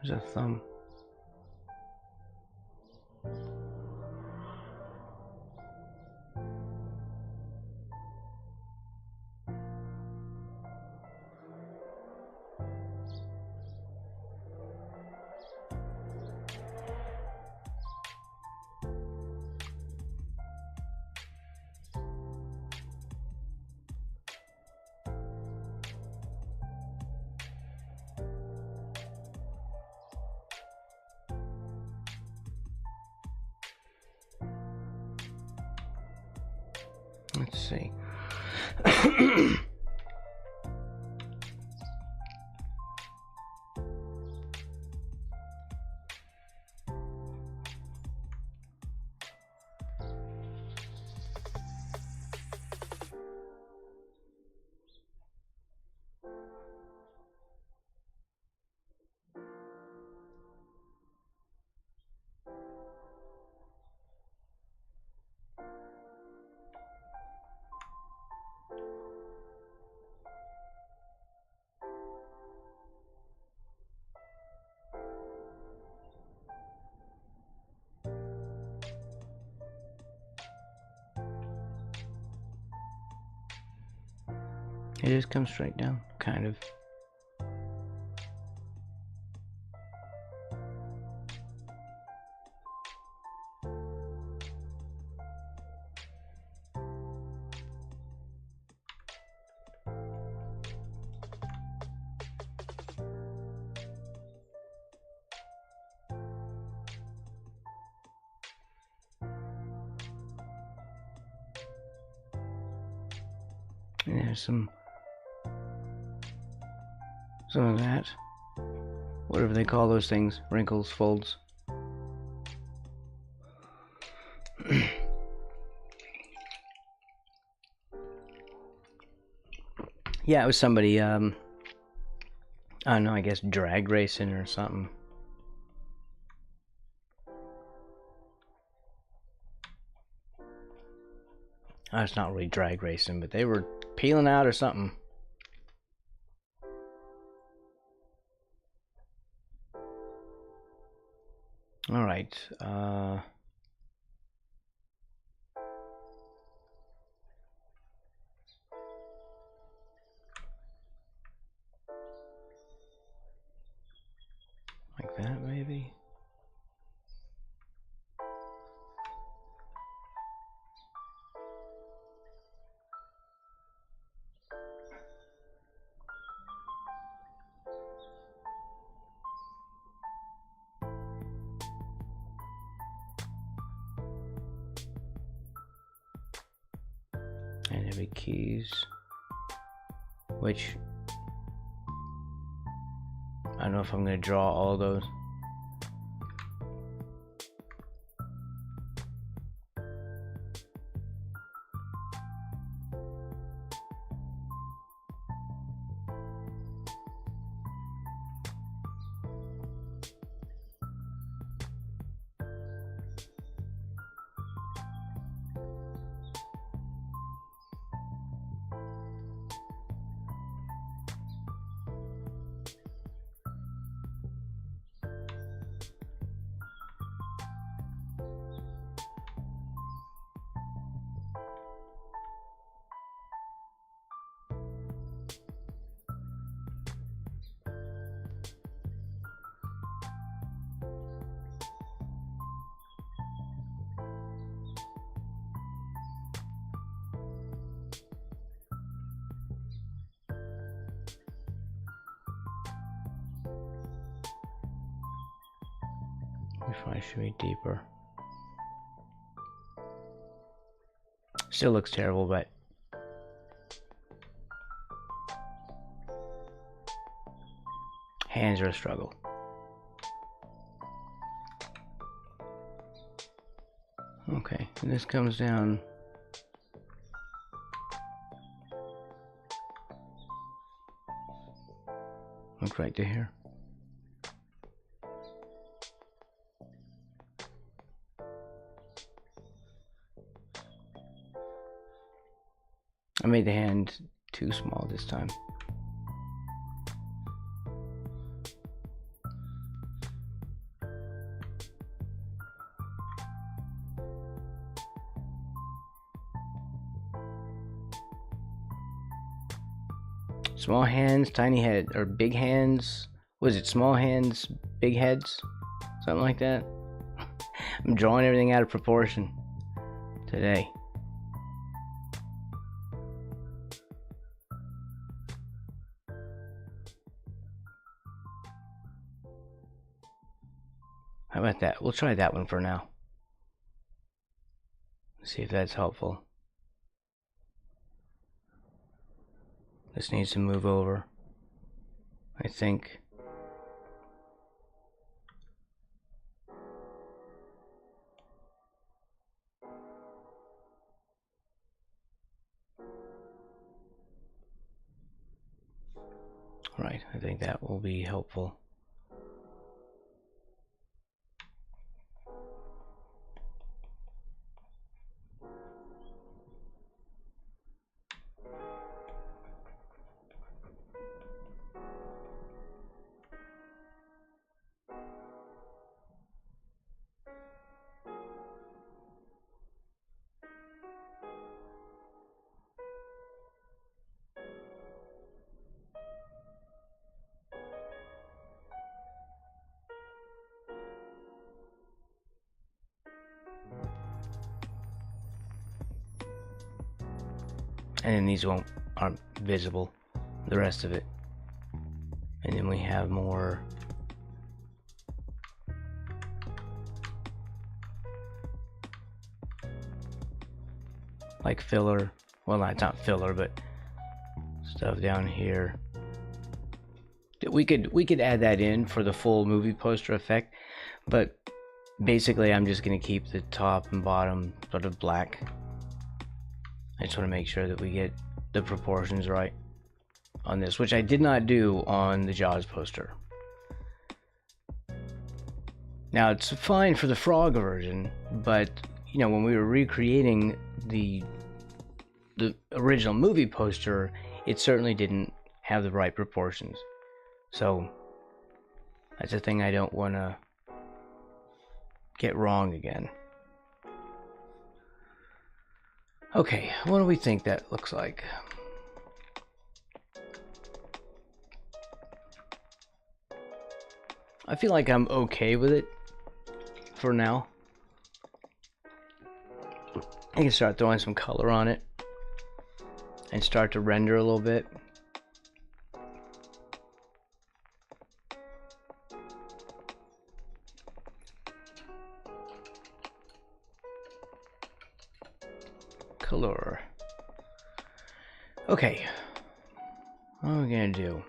There's a thumb. Let's see. It just comes straight down, kind of. And there's some of that. Whatever they call those things. Wrinkles, folds. Yeah, it was somebody, I don't know, I guess drag racing or something. Oh, it's not really drag racing, but they were peeling out or something. All right. Like that, maybe. And heavy keys, which I don't know if I'm going to draw all those. Probably should be deeper. Still looks terrible, but hands are a struggle. Okay, and this comes down. Look right to here. I made the hand too small this time. Small hands, tiny head, or big hands. Was it small hands, big heads? Something like that. I'm drawing everything out of proportion today. How about that? We'll try that one for now. See if that's helpful. This needs to move over, I think. Right, I think that will be helpful. And then these aren't visible, the rest of it. And then we have more like filler. Well, not filler, but stuff down here. We could add that in for the full movie poster effect, but basically I'm just gonna keep the top and bottom sort of black. I just want to make sure that we get the proportions right on this, which I did not do on the Jaws poster. Now it's fine for the frog version, but you know, when we were recreating the original movie poster, it certainly didn't have the right proportions. So that's a thing I don't want to get wrong again. Okay, what do we think that looks like? I feel like I'm okay with it for now. I can start throwing some color on it and start to render a little bit. Color. Okay, what are we gonna do?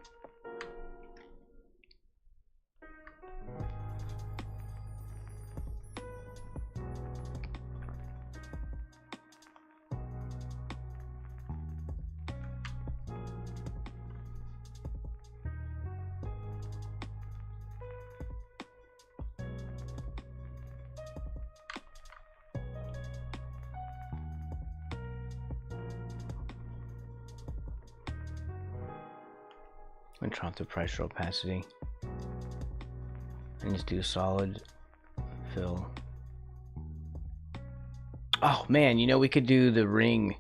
I'm gonna drop the pressure opacity and just do solid fill. Oh man, you know, we could do the ring.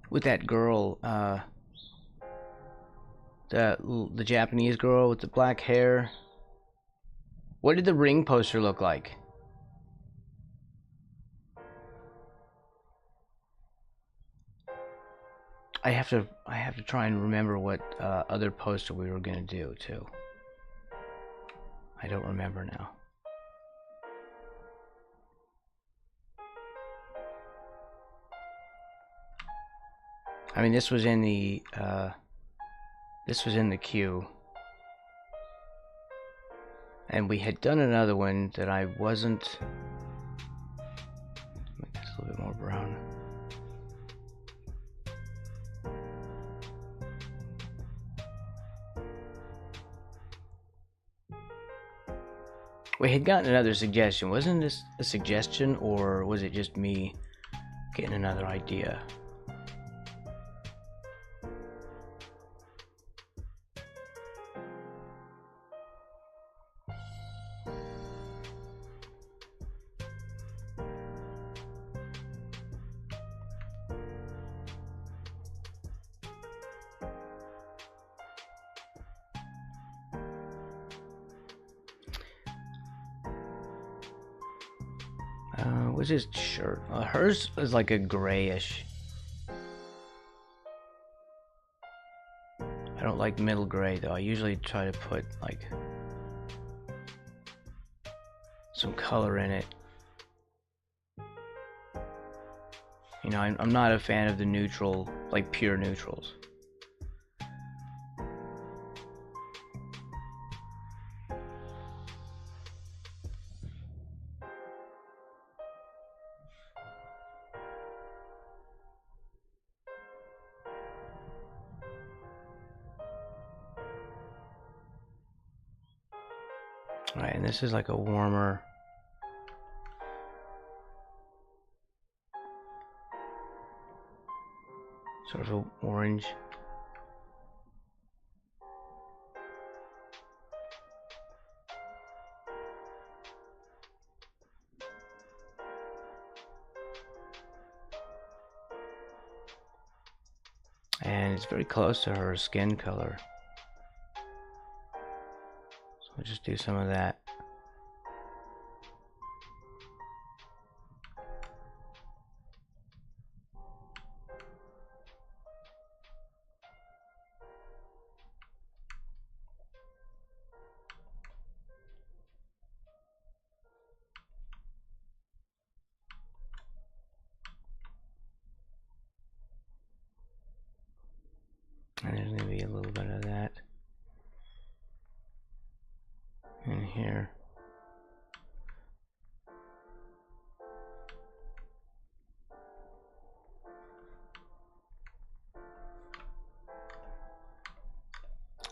With that girl, the Japanese girl with the black hair. What did the ring poster look like? I have to try and remember what other poster we were gonna do too. I don't remember now. I mean, this was in the queue. And we had done another one that I wasn't. Make this a little bit more brown. We had gotten another suggestion. Wasn't this a suggestion, or was it just me getting another idea? What's his shirt? Hers is like a grayish. I don't like middle gray though. I usually try to put like some color in it. You know, I'm not a fan of the neutral, like pure neutrals. Alright, and this is like a warmer. Sort of an orange. And it's very close to her skin color. So we'll just do some of that. a little bit of that in here.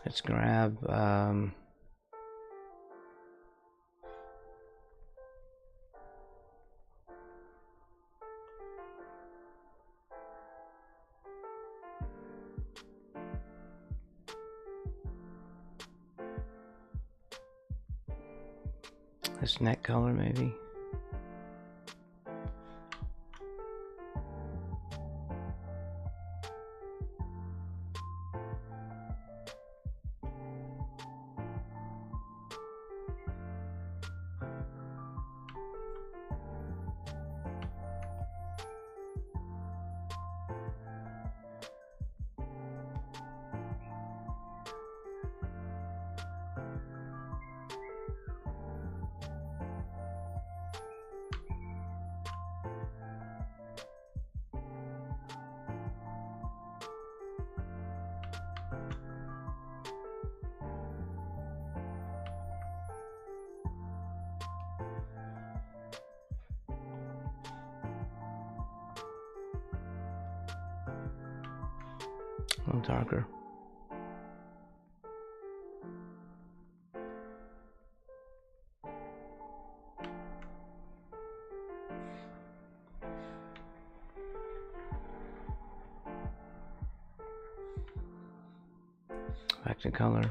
Let's grab this neck color maybe. A little darker. Back to color.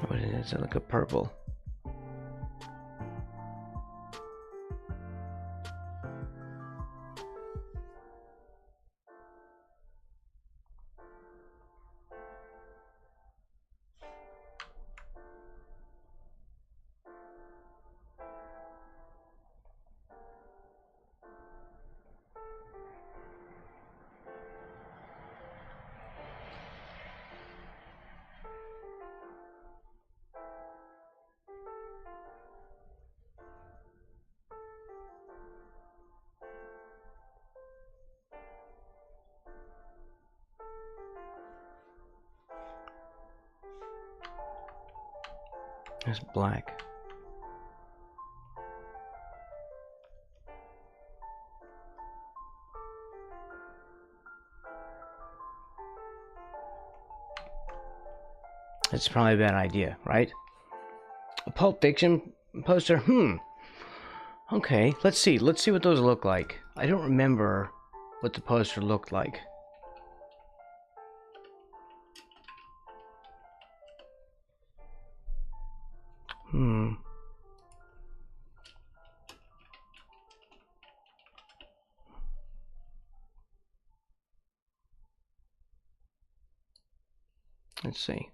What is it? Like a purple. It's black. It's probably a bad idea, right? A Pulp Fiction poster? Okay, let's see. Let's see what those look like. I don't remember what the poster looked like. Let's see.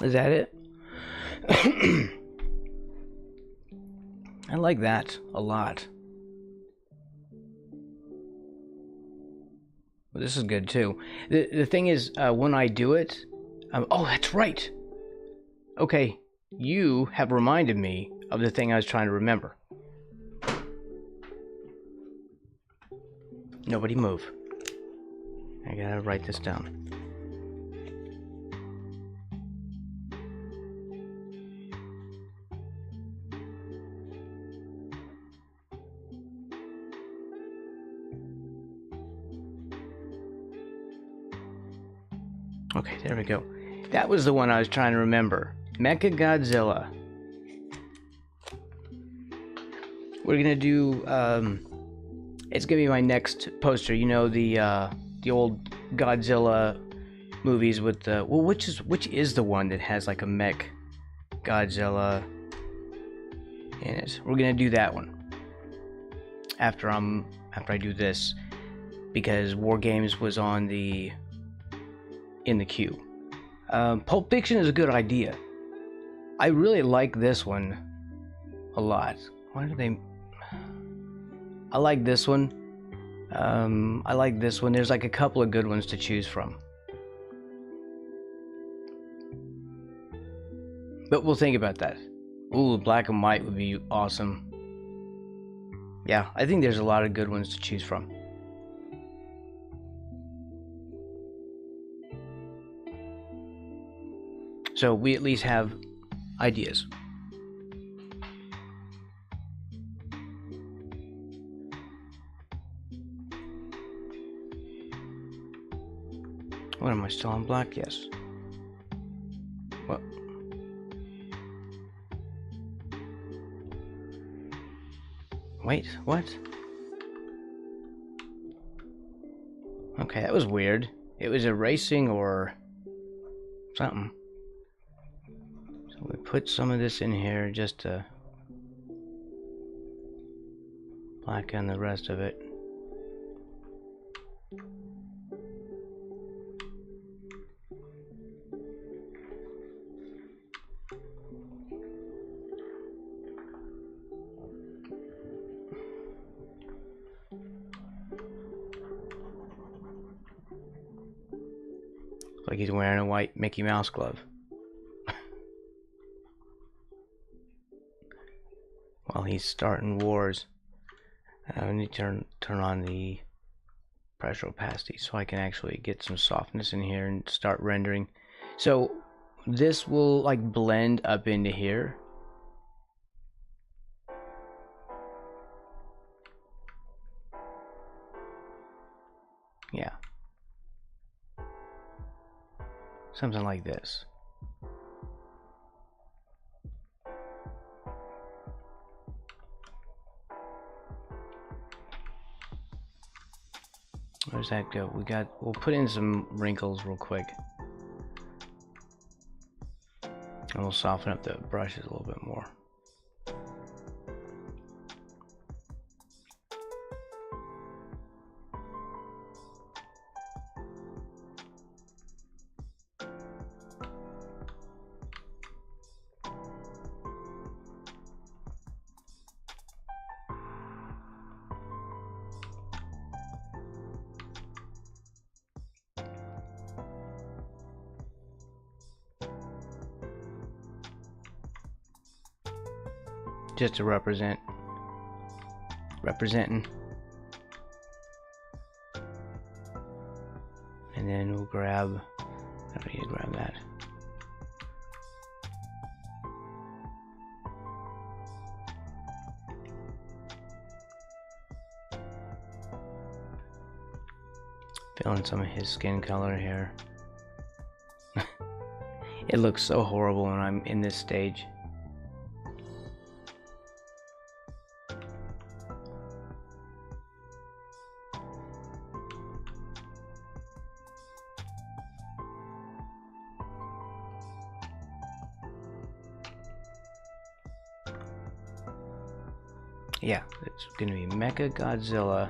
Is that it? I like that a lot. Well, this is good too. The thing is, when I do it, oh, that's right. Okay, you have reminded me of the thing I was trying to remember. Nobody move. I gotta write this down. Okay, there we go. That was the one I was trying to remember. Mechagodzilla. We're gonna do, it's gonna be my next poster. You know, the old Godzilla movies with the, well, which is the one that has like a mech Godzilla in it? We're gonna do that one after I do this, because War Games was on in the queue. Pulp Fiction is a good idea. I really like this one a lot. Why do they? I like this one. I like this one. There's like a couple of good ones to choose from. But we'll think about that. Ooh, black and white would be awesome. Yeah, I think there's a lot of good ones to choose from. So we at least have ideas. What, am I still on black? Yes. What? Wait, what? Okay, that was weird. It was erasing or something. So we put some of this in here just to blacken the rest of it. Like he's wearing a white Mickey Mouse glove. While he's starting wars. I need to turn on the pressure opacity so I can actually get some softness in here and start rendering. So this will like blend up into here. Yeah. Something like this. Where's that go? We'll put in some wrinkles real quick. And we'll soften up the brushes a little bit more. Just to representing. And then we'll grab, how do you grab that? Fill in some of his skin color here. It looks so horrible when I'm in this stage. Yeah, it's gonna be Mechagodzilla.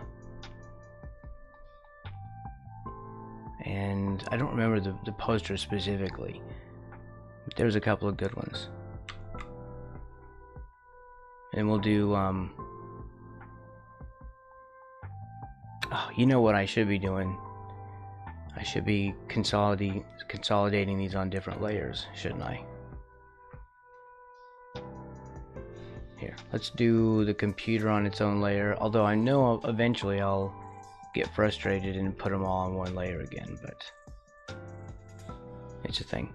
And I don't remember the poster specifically, but there's a couple of good ones. And we'll do, oh, you know what I should be doing? I should be consolidating these on different layers, shouldn't I? Here, let's do the computer on its own layer, although I know eventually I'll get frustrated and put them all on one layer again, but it's a thing.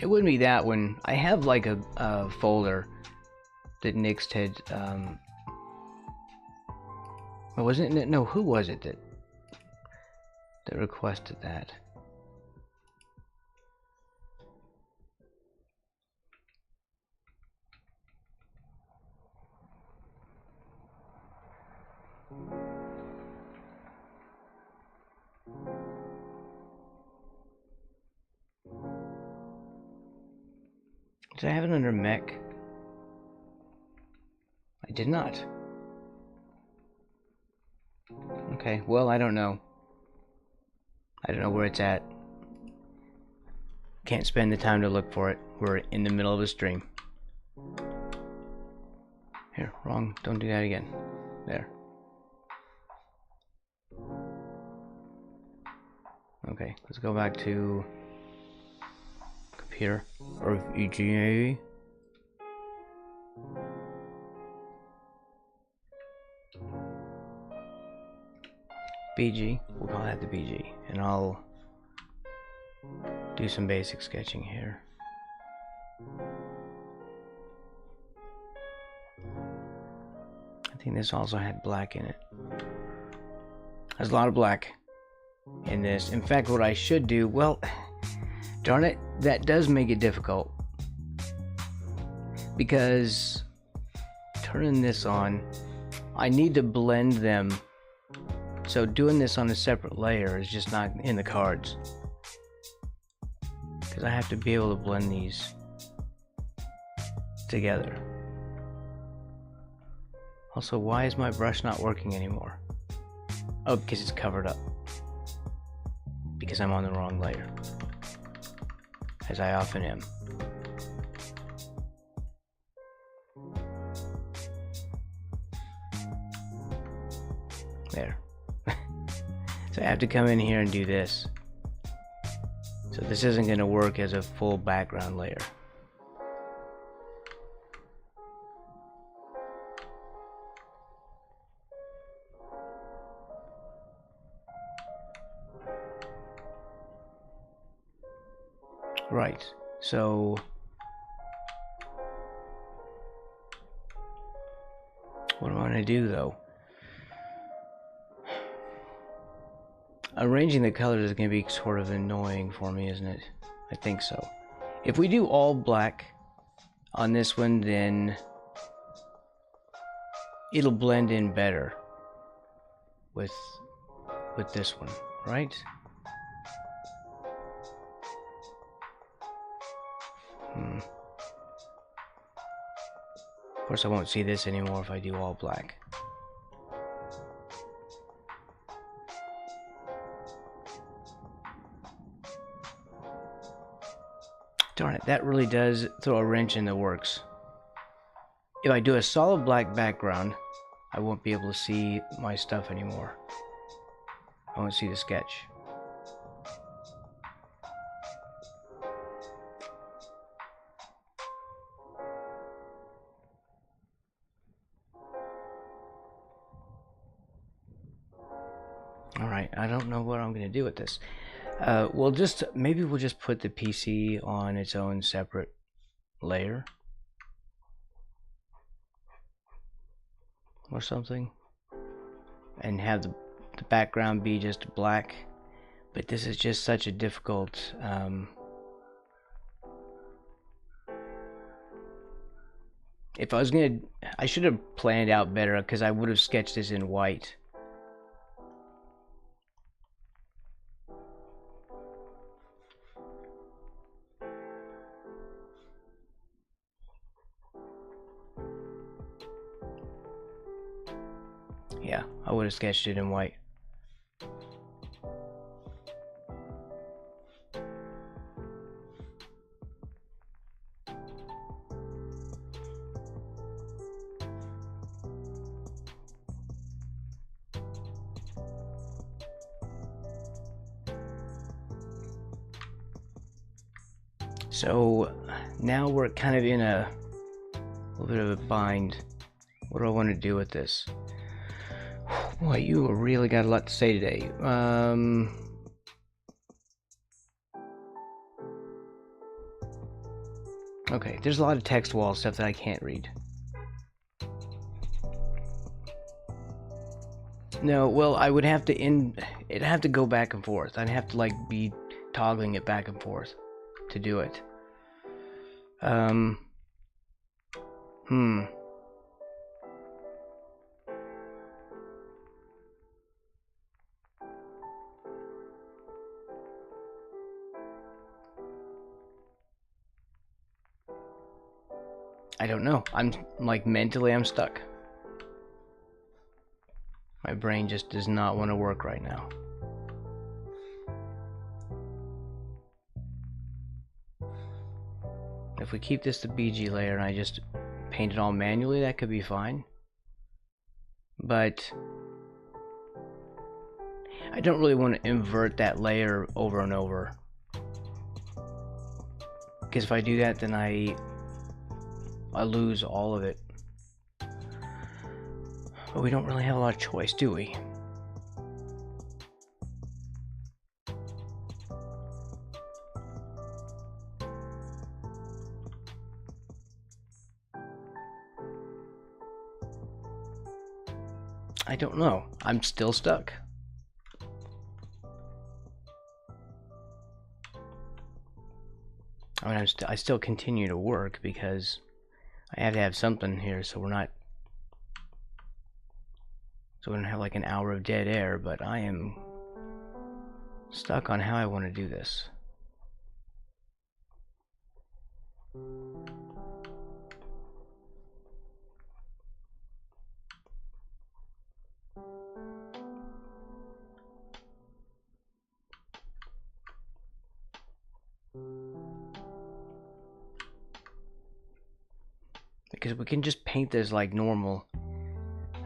It wouldn't be that one. I have like a folder that Nix had, wasn't it? No, who was it that requested that? Did I have it under mech? I did not. Okay, well, I don't know. I don't know where it's at. Can't spend the time to look for it. We're in the middle of a stream. Here, wrong. Don't do that again. There. Okay, let's go back to computer or VGA. BG, we'll call that the BG, and I'll do some basic sketching here. I think this also had black in it. There's a lot of black in this. In fact, what I should do, well, darn it, that does make it difficult. Because turning this on, I need to blend them. So doing this on a separate layer is just not in the cards. Because I have to be able to blend these together. Also, why is my brush not working anymore? Oh, because it's covered up. Because I'm on the wrong layer. As I often am. There. So I have to come in here and do this. So this isn't going to work as a full background layer. Right, so what am I going to do though? Arranging the colors is going to be sort of annoying for me, isn't it? I think so. If we do all black on this one, then it'll blend in better with this one, right? Of course, I won't see this anymore if I do all black. Darn it, that really does throw a wrench in the works. If I do a solid black background, I won't be able to see my stuff anymore. I won't see the sketch. Alright, I don't know what I'm going to do with this. Maybe we'll just put the PC on its own separate layer. Or something. And have the background be just black. But this is just such a difficult... if I was going to... I should have planned out better because I would have sketched this in white. Yeah, I would have sketched it in white. So now we're kind of in a little bit of a bind. What do I want to do with this? Boy, you really got a lot to say today. Okay, there's a lot of text wall stuff that I can't read. No, well, I would have to it'd have to go back and forth. I'd have to like be toggling it back and forth to do it. I don't know. I'm like mentally I'm stuck. My brain just does not want to work right now. If we keep this the BG layer and I just paint it all manually, that could be fine. But I don't really want to invert that layer over and over. Because if I do that, then I lose all of it. But we don't really have a lot of choice, do we? I don't know. I'm still stuck. I mean, I still continue to work because I have to have something here, so we don't have like an hour of dead air. But I am stuck on how I want to do this. Because we can just paint this like normal.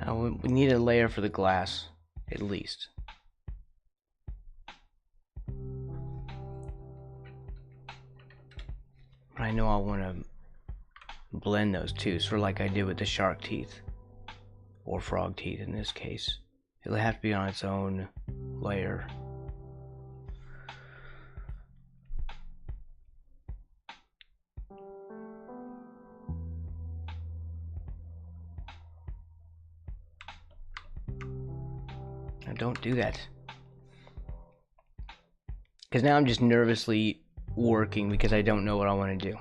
We need a layer for the glass, at least. But I know I want to blend those two, sort of like I did with the shark teeth. Or frog teeth in this case. It'll have to be on its own layer. Now don't do that. Because now I'm just nervously working because I don't know what I want to do.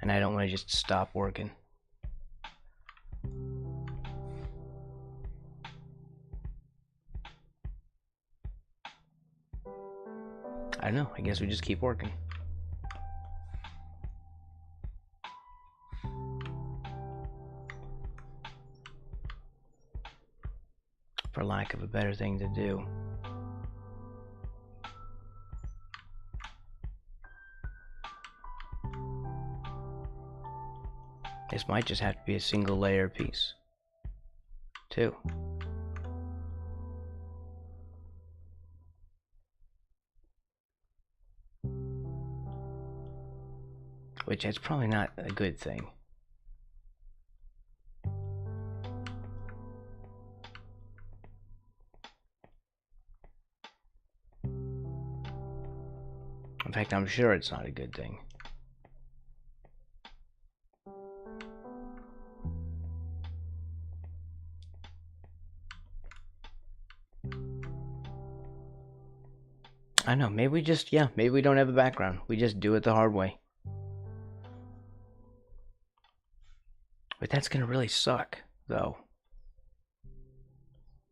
And I don't want to just stop working. I don't know, I guess we just keep working. For lack of a better thing to do. This might just have to be a single layer piece, too. Which is probably not a good thing. In fact, I'm sure it's not a good thing. I know, maybe we just, maybe we don't have a background. We just do it the hard way. But that's gonna really suck, though.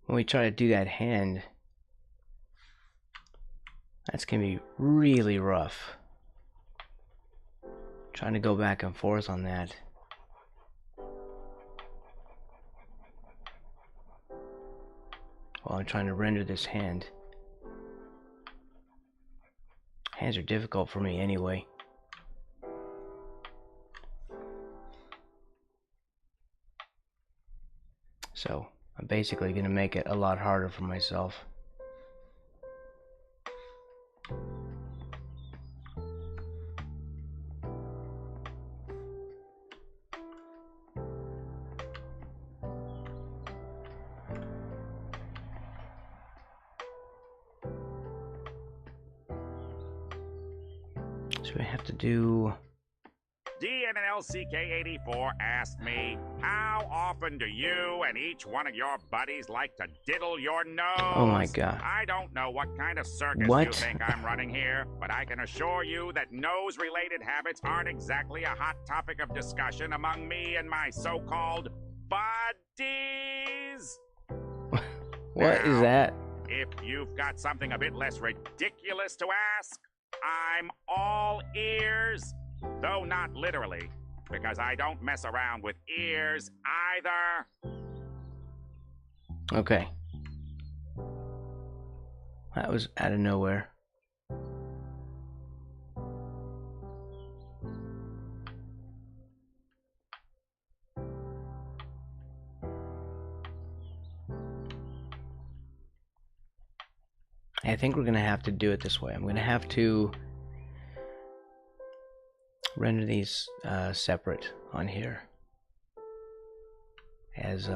When we try to do that hand, that's gonna be really rough. Trying to go back and forth on that. While I'm trying to render this hand. Hands are difficult for me anyway. So, I'm basically going to make it a lot harder for myself. So we have to do... DNLCK84 asked me, how often do you and each one of your buddies like to diddle your nose? Oh my god. I don't know what kind of circus you think I'm running here, but I can assure you that nose-related habits aren't exactly a hot topic of discussion among me and my so-called buddies. What is that? If you've got something a bit less ridiculous to ask, I'm all ears. Though not literally, because I don't mess around with ears either. Okay. That was out of nowhere. I think we're going to have to do it this way. I'm going to have to render these separate on here as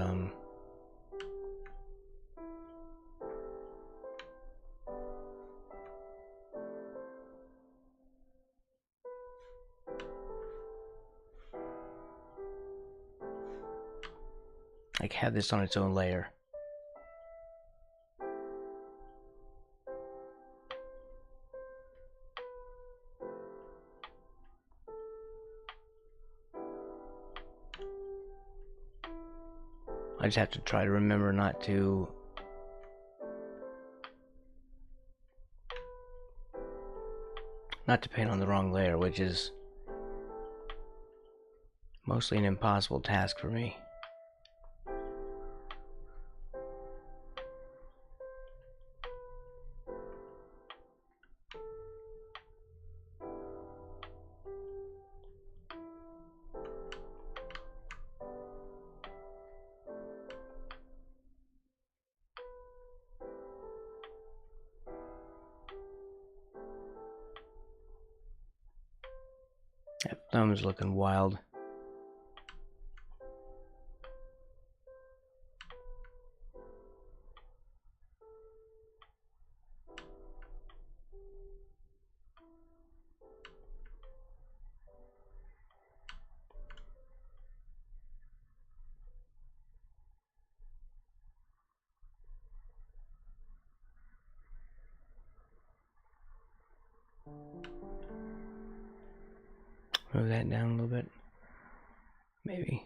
like have this on its own layer. I just have to try to remember not to paint on the wrong layer, which is mostly an impossible task for me. That thumb's looking wild. Move that down a little bit. Maybe.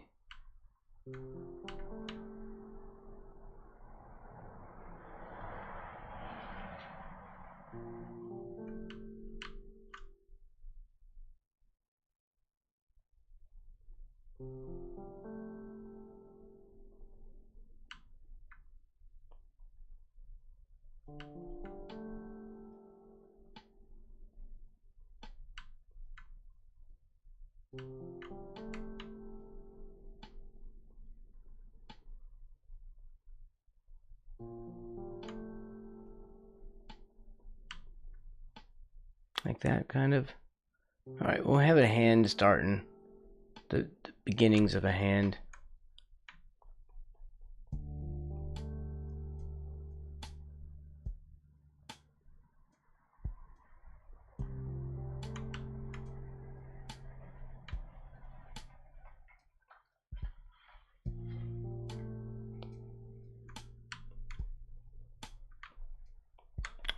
Like that, kind of. Alright, we'll have a hand starting. The beginnings of a hand.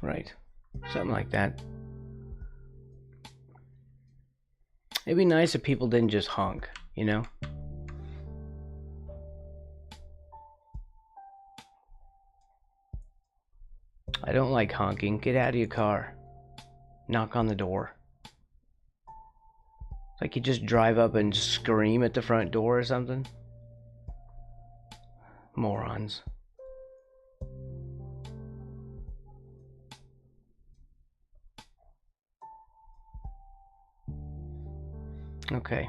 Right. Something like that. It'd be nice if people didn't just honk, you know? I don't like honking. Get out of your car. Knock on the door. It's like you just drive up and scream at the front door or something. Morons. Okay.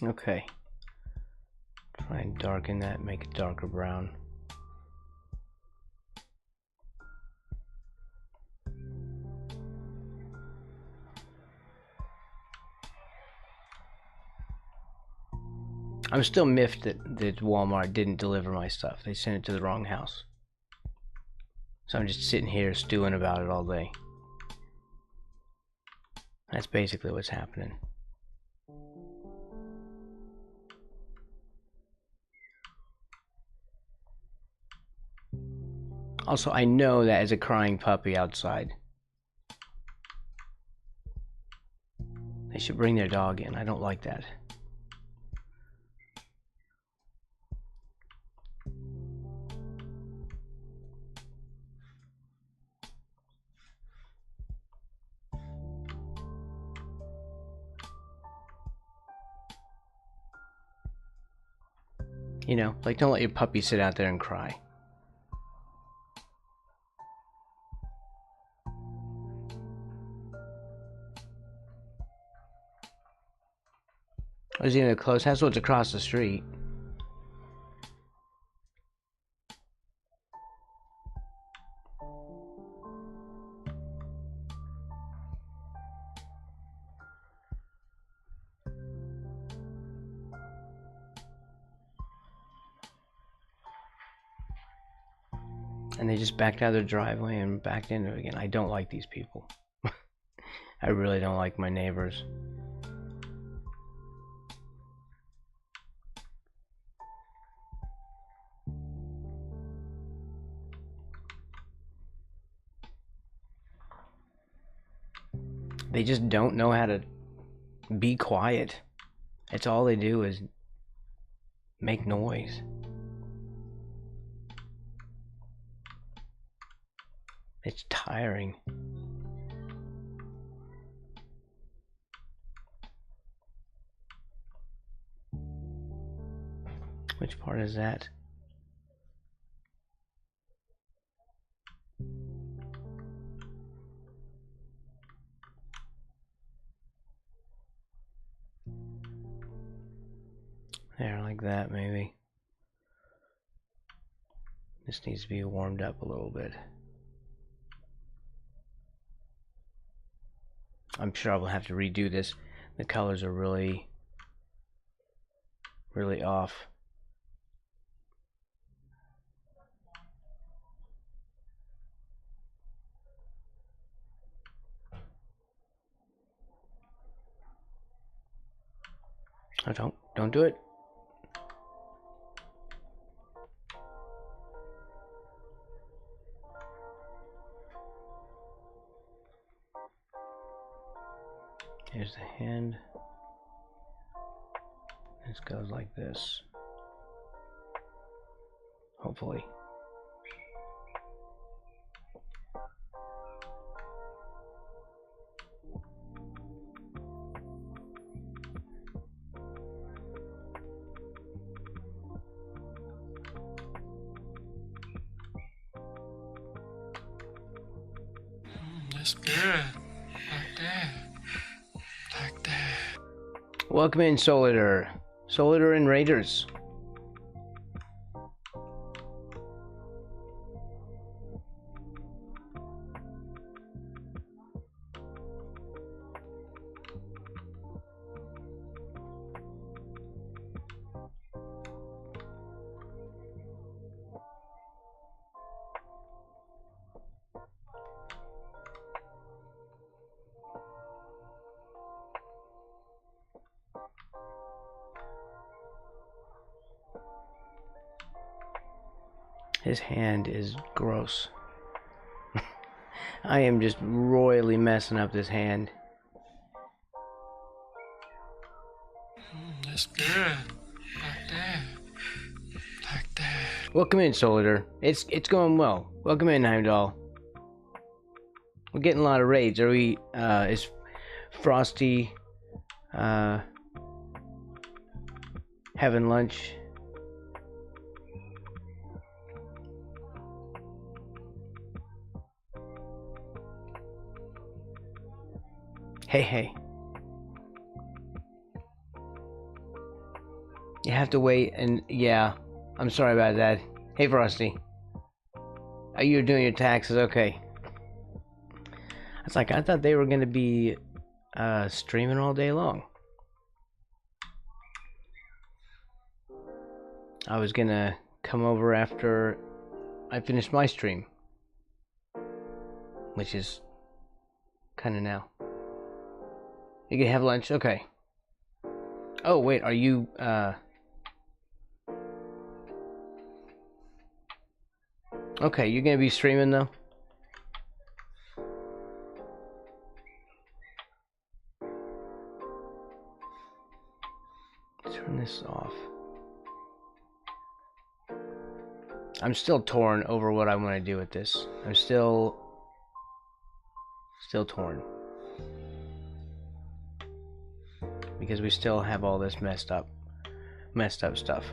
Okay. Try and darken that, make it darker brown. I'm still miffed that Walmart didn't deliver my stuff. They sent it to the wrong house. So I'm just sitting here stewing about it all day. That's basically what's happening. Also, I know that as a crying puppy outside. They should bring their dog in. I don't like that. You know, like, don't let your puppy sit out there and cry. Was he in a close house? Well, it's across the street. And they just backed out of their driveway and backed into it again. I don't like these people. I really don't like my neighbors. They just don't know how to be quiet. It's all they do is make noise. It's tiring. Which part is that? There, like that, maybe. This needs to be warmed up a little bit. I'm sure I will have to redo this. The colors are really off. Oh, don't do it. Here's the hand. This goes like this. Hopefully. That's good. Like that. Like that. Welcome in, Solider. Solider and Raiders. His hand is gross. I am just royally messing up this hand. That's good. Like that. Like that. Welcome in, Solider. It's going well. Welcome in, Heimdall. We're getting a lot of raids. Are we? Is Frosty having lunch? Hey. You have to wait, and yeah, I'm sorry about that. Hey, Frosty. Are you doing your taxes? Okay. It's like, I thought they were gonna be streaming all day long. I was gonna come over after I finished my stream, which is kind of now. You can have lunch? Okay. Oh, wait, are you, okay, you're gonna be streaming, though? turn this off. I'm still torn over what I want to do with this. I'm still torn. Because we still have all this messed up stuff.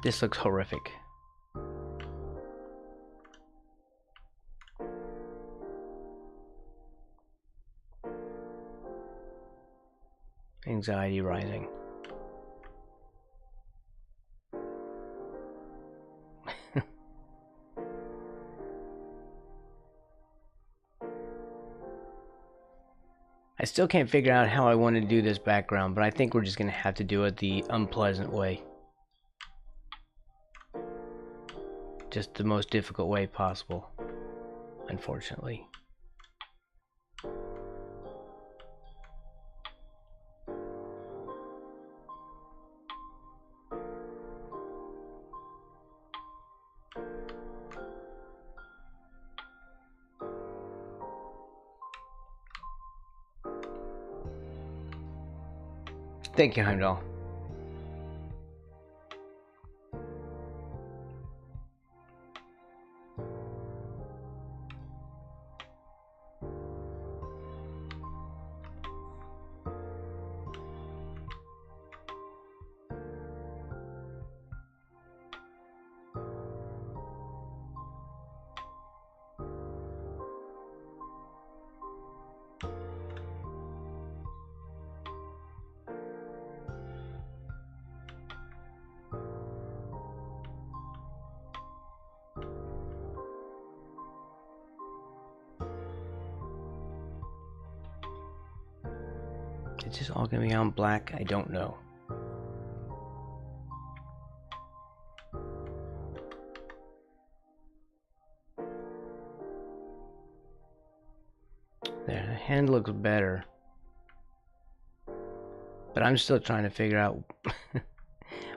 This looks horrific. Anxiety rising. I still can't figure out how I want to do this background, but I think we're just going to have to do it the unpleasant way. Just the most difficult way possible, unfortunately. Thank you, Heimdall. It's just all gonna be on black? I don't know. There, the hand looks better. But I'm still trying to figure out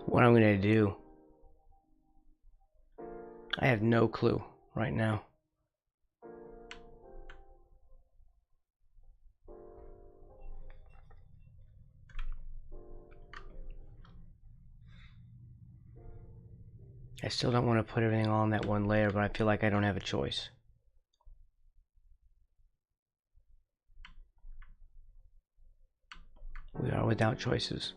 what I'm gonna do. I have no clue right now. I still don't want to put everything all on that one layer, but I feel like I don't have a choice. We are without choices.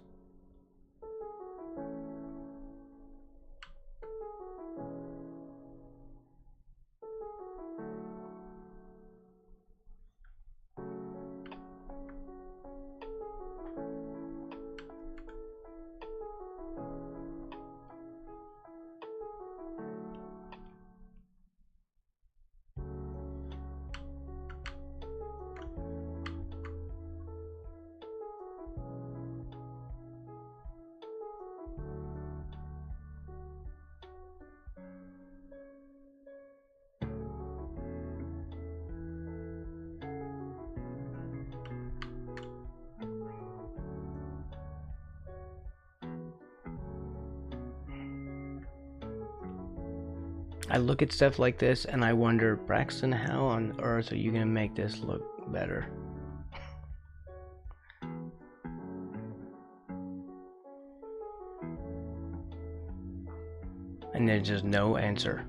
I look at stuff like this and I wonder, Braxton, how on earth are you gonna make this look better? And there's just no answer.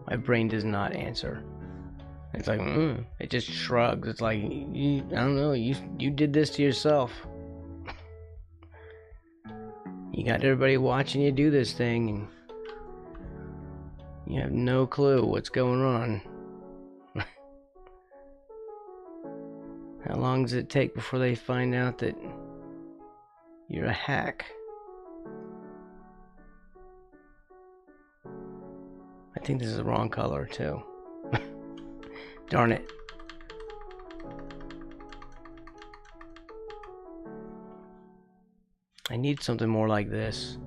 My brain does not answer. It's like, it just shrugs. It's like, I don't know, you did this to yourself. You got everybody watching you do this thing, and you have no clue what's going on. How long does it take before they find out that you're a hack? think this is the wrong color too. Darn it. I need something more like this.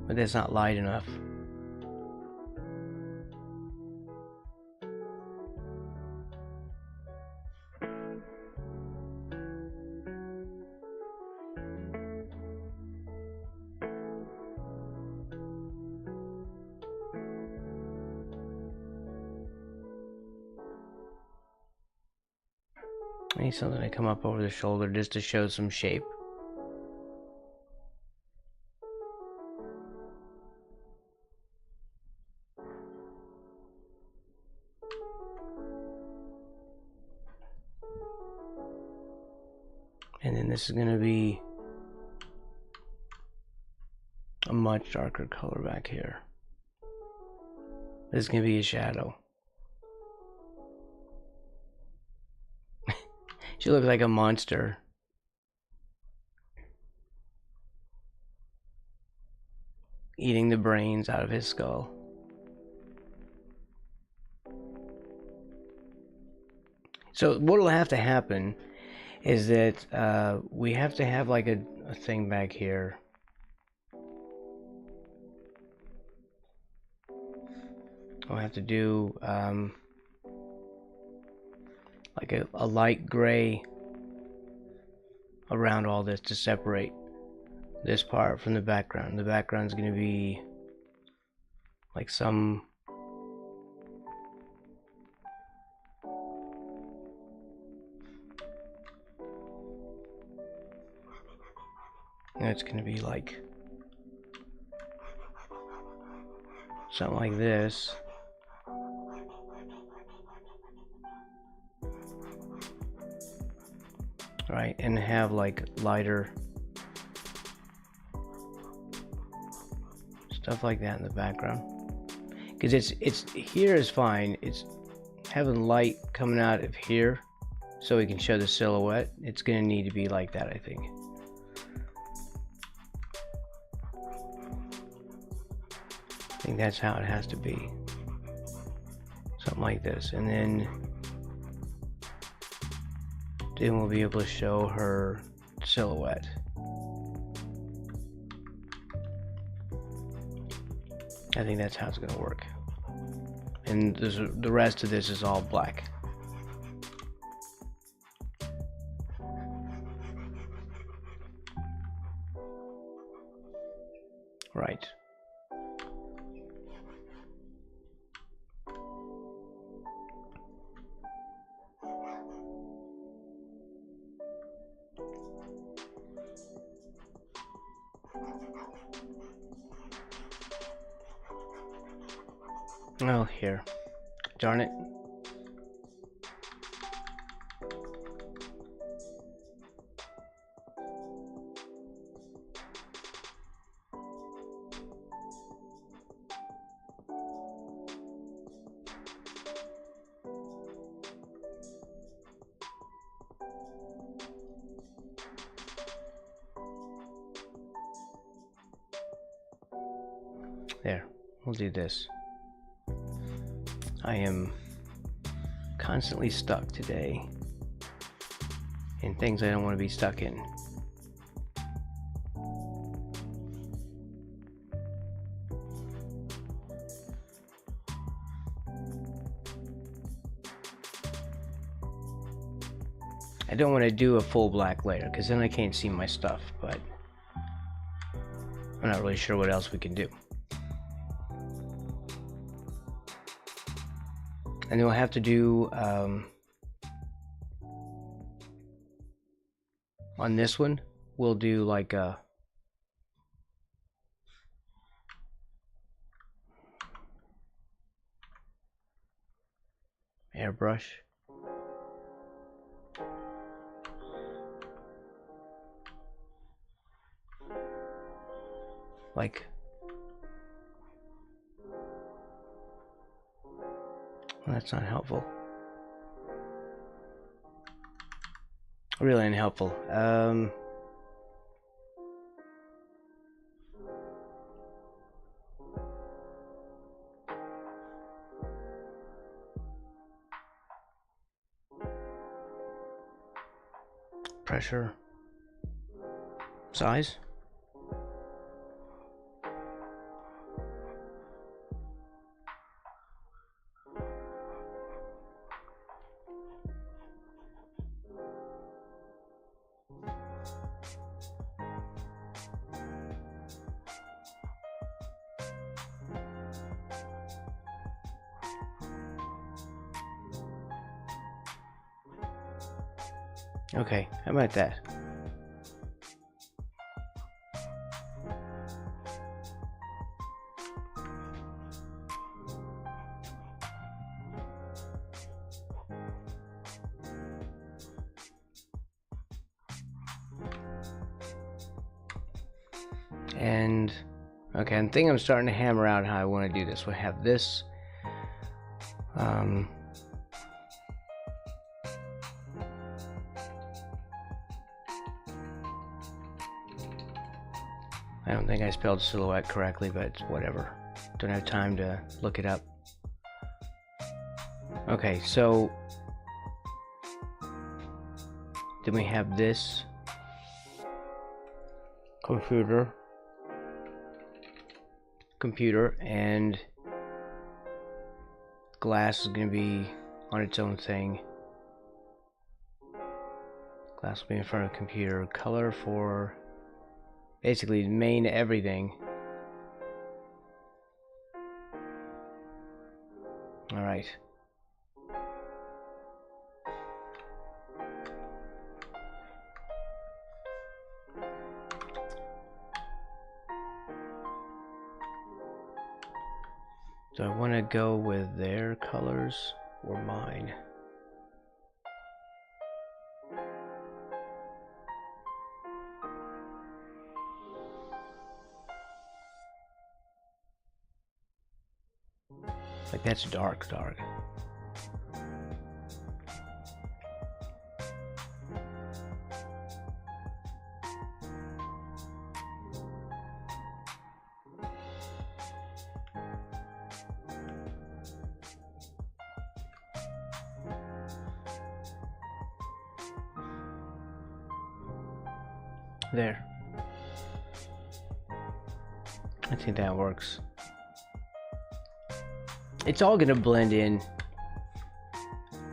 But that's not light enough. I need something to come up over the shoulder just to show some shape. And then this is going to be a much darker color back here. This is going to be a shadow. She looks like a monster. Eating the brains out of his skull. So what'll have to happen is that we have to have like a thing back here. I'll have to do like a light gray around all this to separate this part from the background. The background's going to be like some it's going to be like something like this. Right, and have like lighter stuff like that in the background. Because it's here is fine. It's having light coming out of here so we can show the silhouette. It's gonna need to be like that, I think. I think that's how it has to be. Something like this, and then we'll be able to show her silhouette. I think that's how it's going to work. And the rest of this is all black. Right. Oh, here. Darn it. There. We'll do this. I am constantly stuck today in things I don't want to be stuck in. I don't want to do a full black layer because then I can't see my stuff, but I'm not really sure what else we can do. And then we'll have to do on this one, we'll do like a airbrush. Like well, that's not helpful. Really unhelpful. pressure, size. Okay, how about that? And okay, I think I'm starting to hammer out how I want to do this. We'll have this. I don't think I spelled silhouette correctly, but whatever. Don't have time to look it up. Okay, so then we have this computer, and glass is going to be on its own thing. Glass will be in front of the computer. Color for basically main everything. All right. Do I want to go with their colors or mine? Like that's dark. There. I think that works. It's all gonna blend in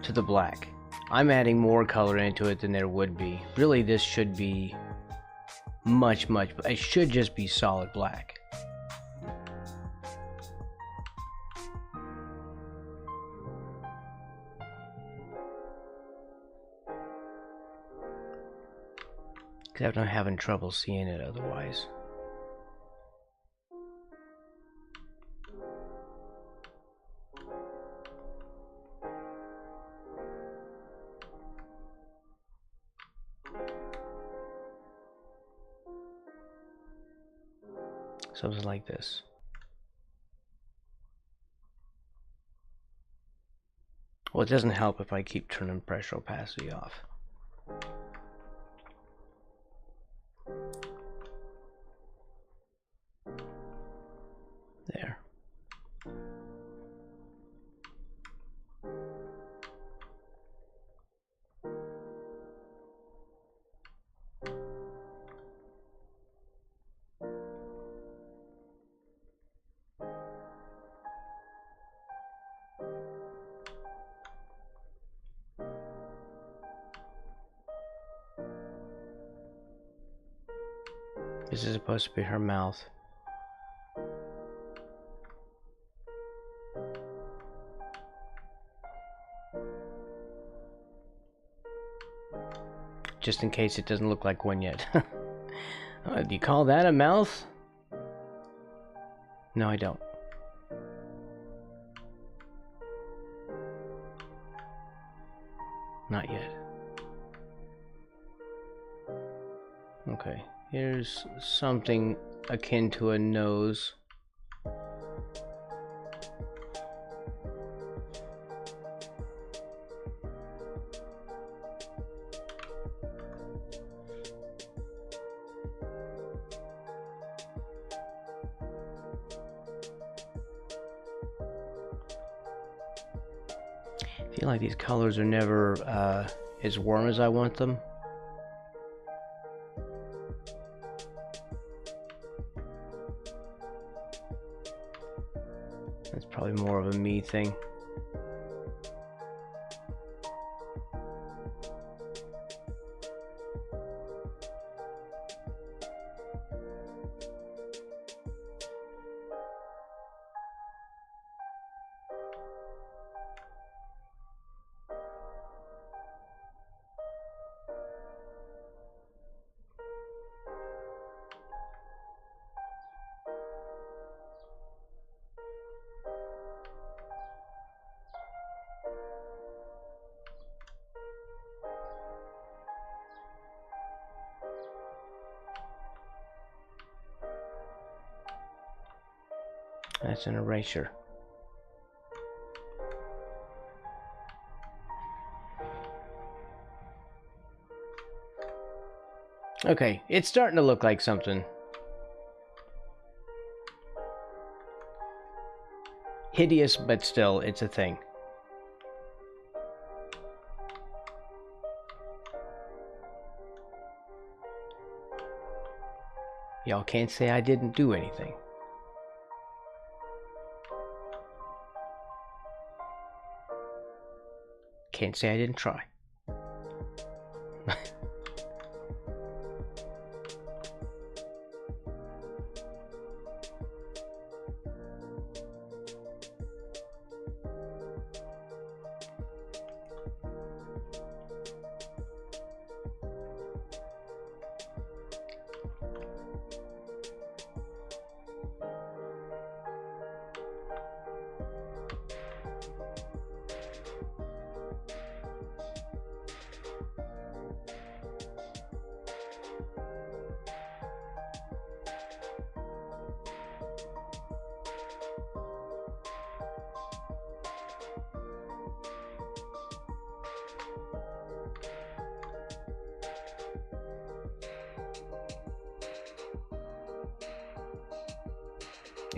to the black. I'm adding more color into it than there would be. Really, this should be much, it should just be solid black. Except I'm having trouble seeing it otherwise. Something like this. Well, it doesn't help if I keep turning pressure opacity off. There. This is supposed to be her mouth. Just in case it doesn't look like one yet. Do you call that a mouth? No, I don't. Not yet. Okay, here's something akin to a nose. I feel like these colors are never as warm as I want them. probably more of a me thing. That's an erasure. Okay, it's starting to look like something. Hideous, but still, it's a thing. Y'all can't say I didn't do anything. Can't say I didn't try.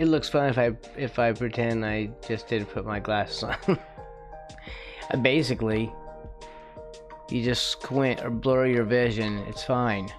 It looks fun if I pretend I just didn't put my glasses on. Basically, you just squint or blur your vision, it's fine.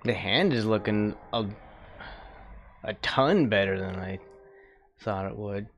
The hand is looking a ton better than I thought it would.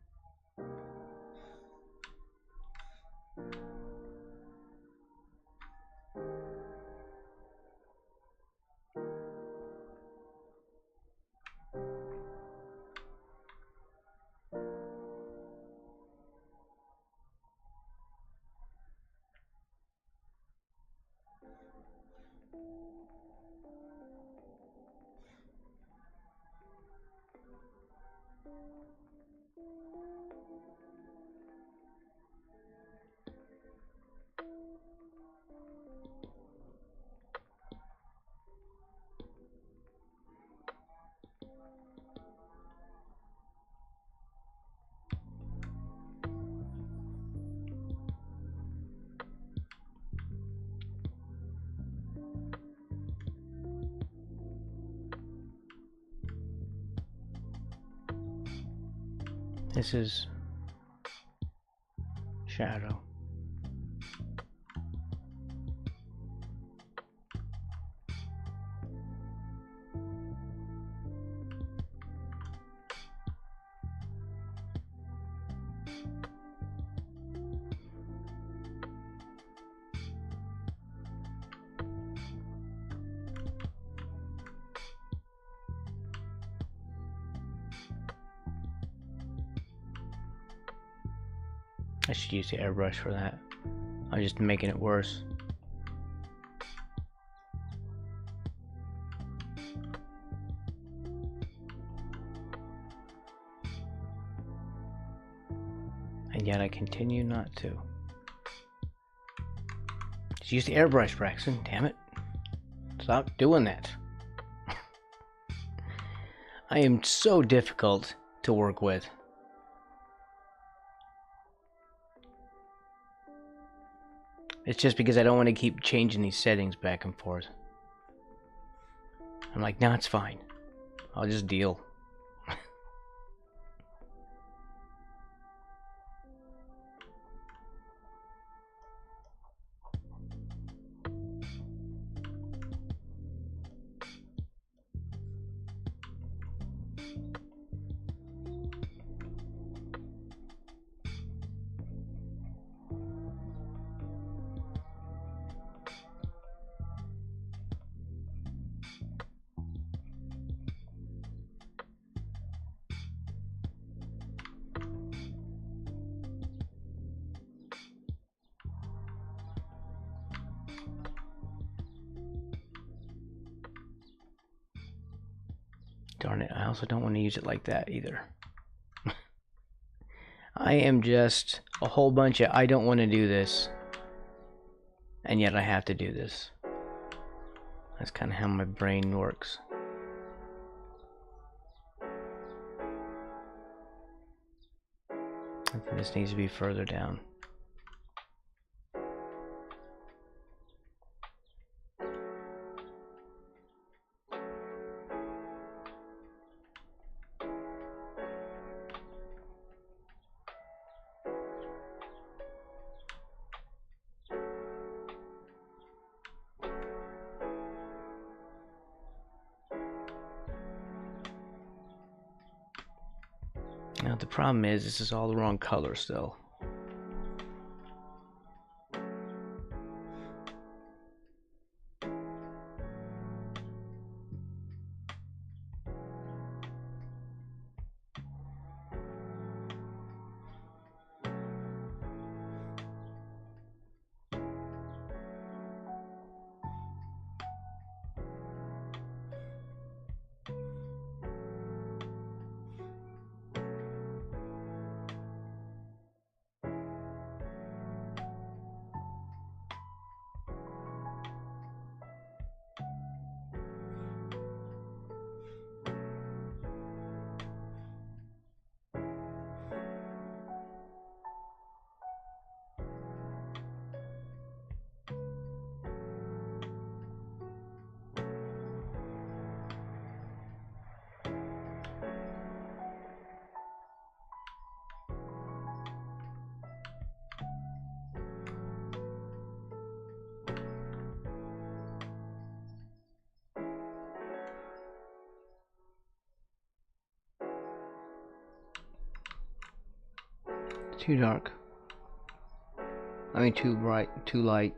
This is shadow. I should use the airbrush for that. I'm just making it worse. And yet I continue not to. Just use the airbrush, Braxton. Damn it. Stop doing that. I am so difficult to work with. It's just because I don't want to keep changing these settings back and forth. I'm like, nah, it's fine. I'll just deal. Darn it, I also don't want to use it like that either. I am just a whole bunch of I don't want to do this, and yet I have to do this. That's kind of how my brain works. I think this needs to be further down. Now the problem is this is all the wrong color still. Too dark. I mean too bright, too light.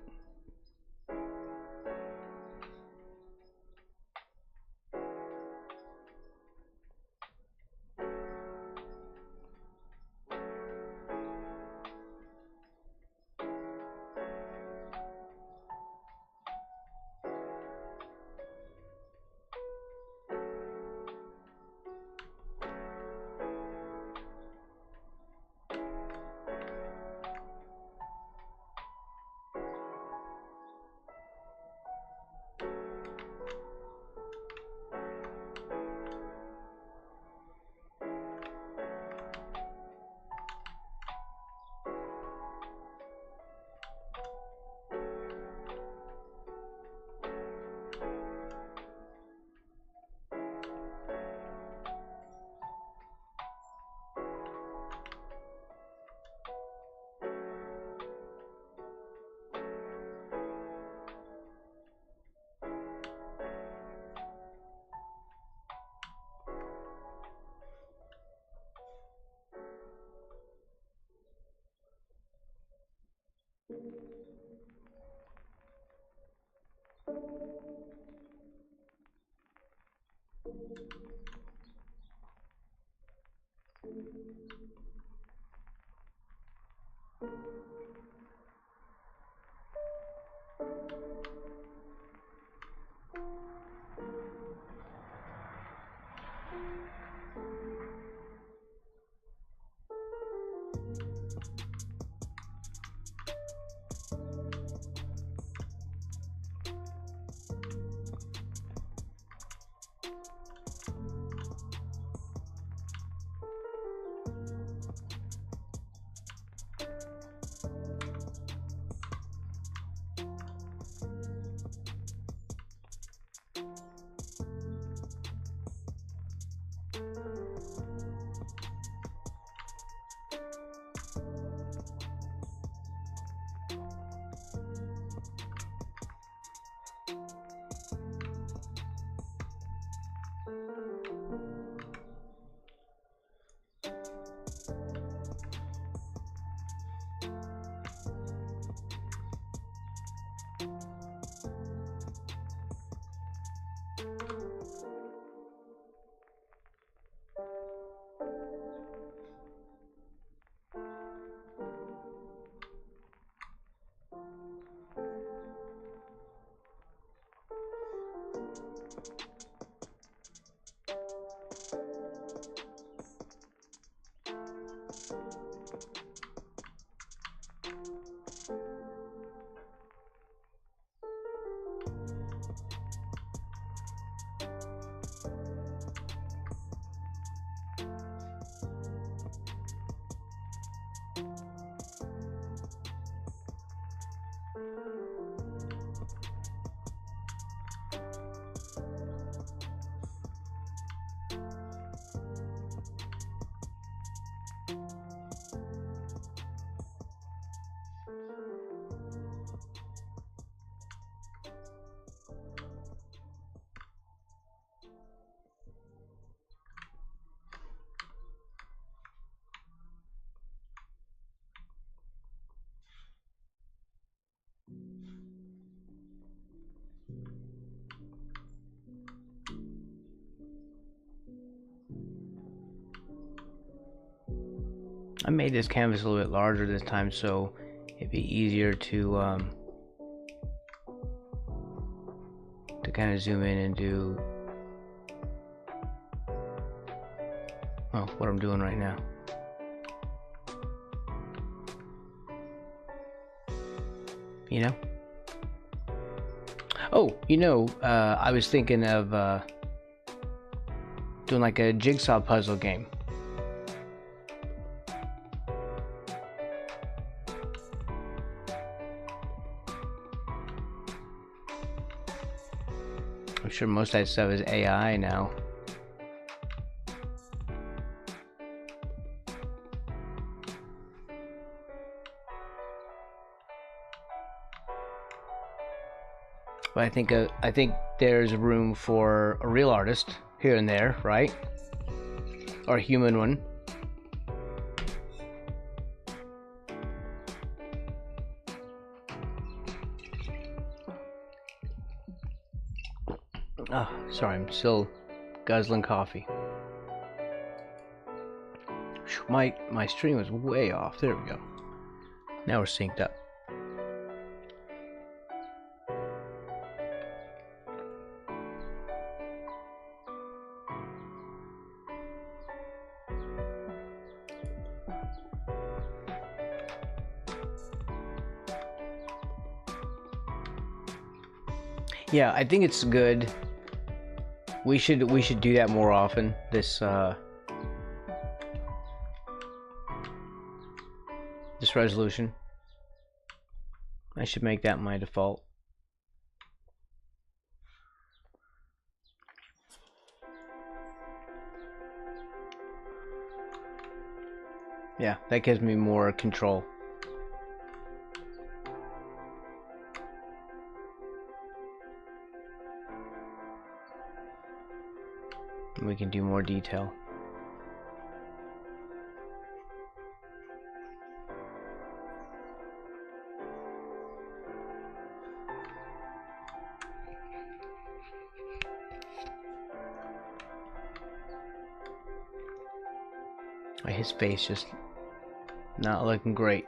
I made this canvas a little bit larger this time, so it'd be easier to kind of zoom in and do what I'm doing right now. You know? Oh, you know, I was thinking of doing like a jigsaw puzzle game. I'm sure most of that stuff is AI now. But I think there's room for a real artist here and there, right? Or a human one. Oh, sorry, I'm still guzzling coffee. My stream was way off. There we go. Now we're synced up. Yeah, I think it's good. We should do that more often. This resolution. I should make that my default. Yeah, that gives me more control. And we can do more detail. His face just not looking great.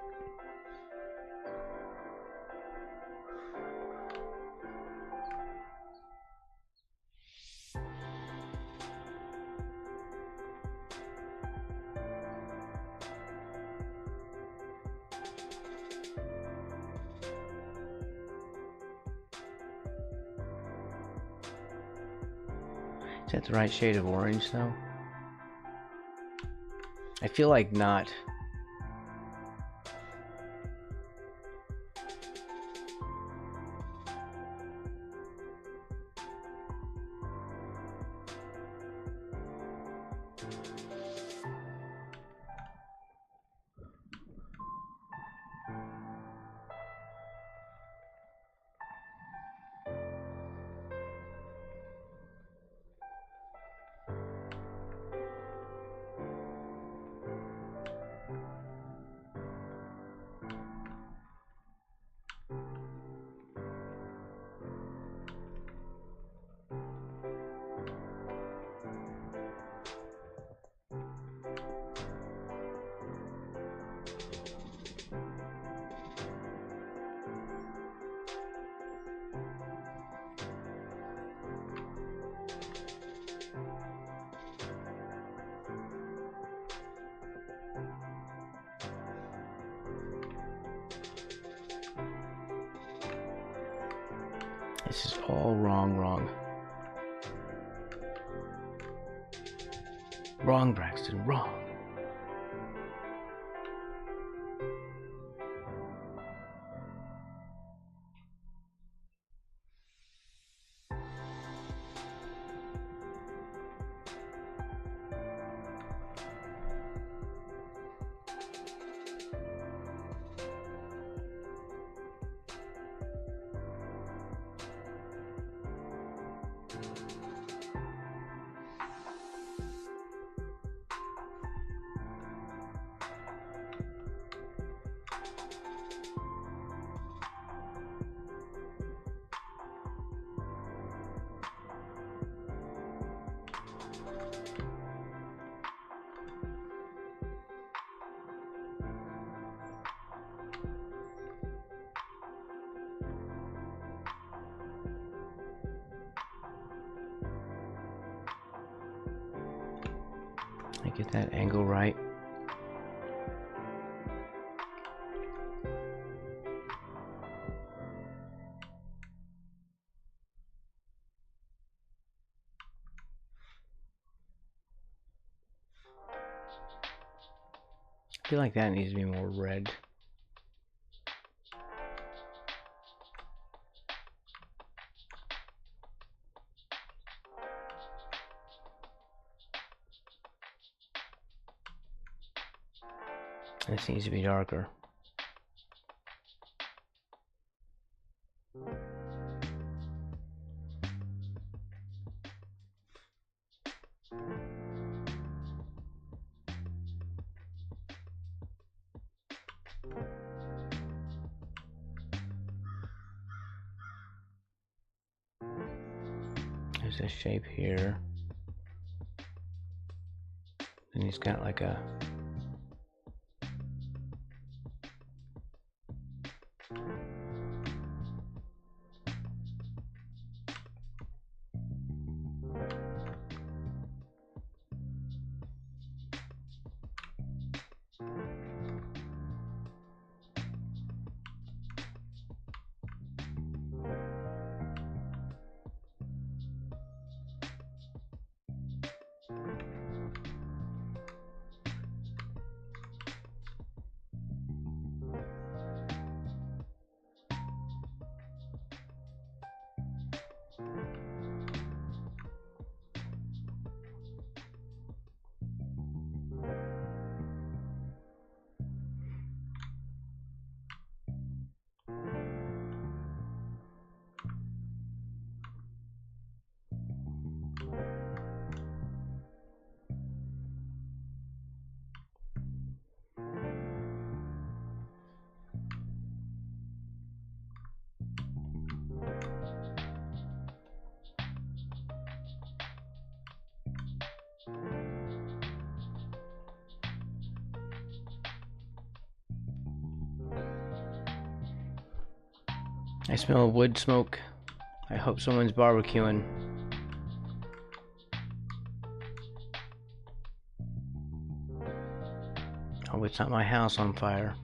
Is that the right shade of orange though? I feel like not. This is all wrong. Wrong, Braxton, wrong. I get that angle right. I feel like that needs to be more red. This needs to be darker. There's a shape here. And he's got like a I smell wood smoke. I hope someone's barbecuing. Hope it's not my house on fire.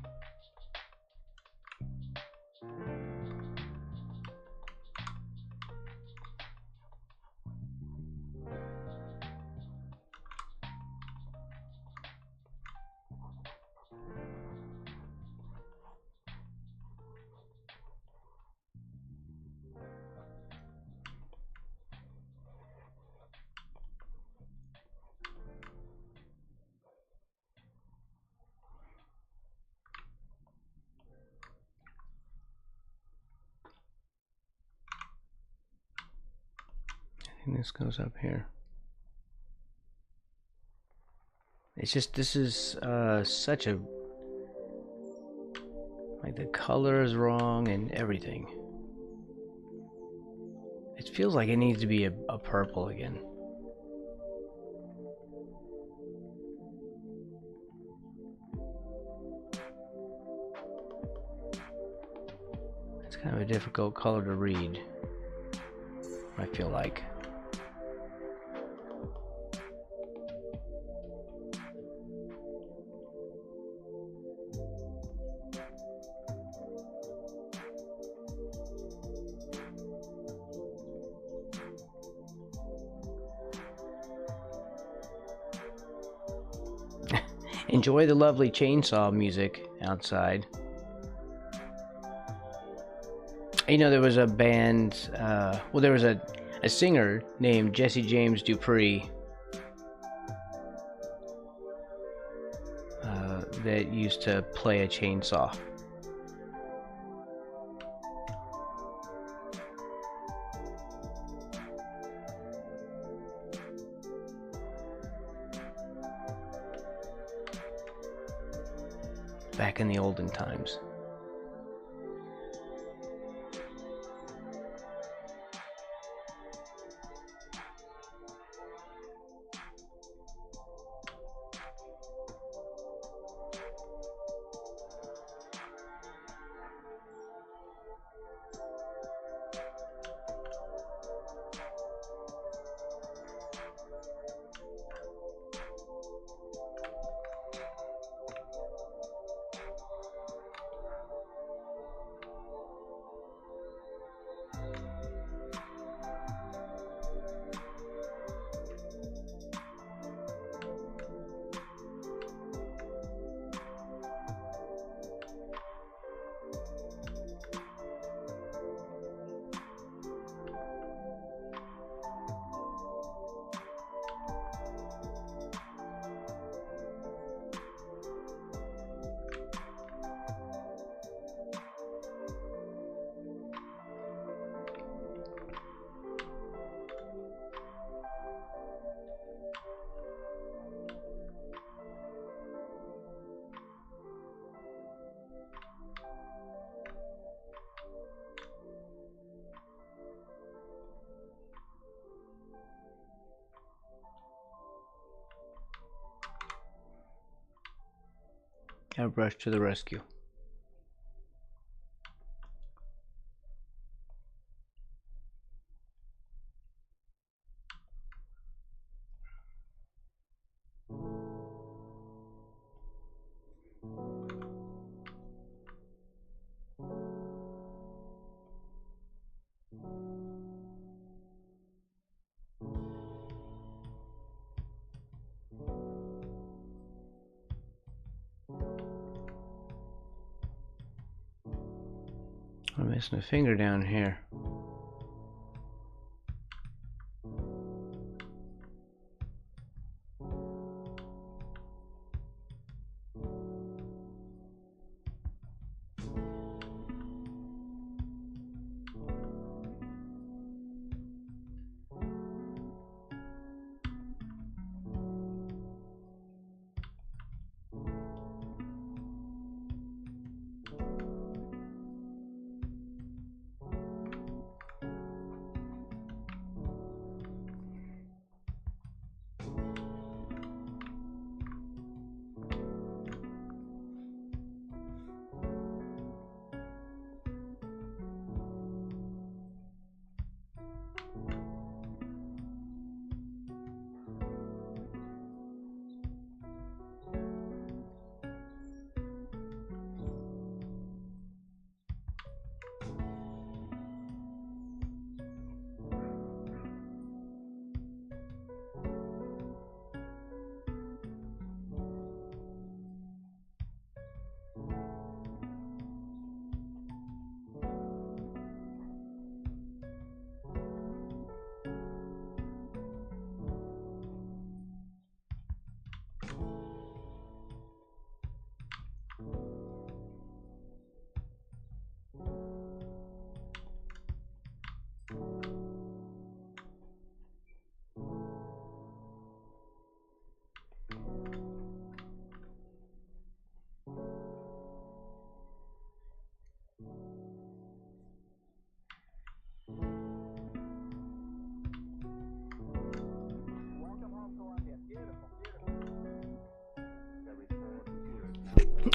think this goes up here. It's just, this is such a, like, the color is wrong and everything. It feels like it needs to be a purple again. It's kind of a difficult color to read, I feel like. Enjoy the lovely chainsaw music outside. You know, there was a band, well, there was a singer named Jesse James Dupree that used to play a chainsaw. Back in the olden times. Airbrush to the rescue. I'm missing a finger down here.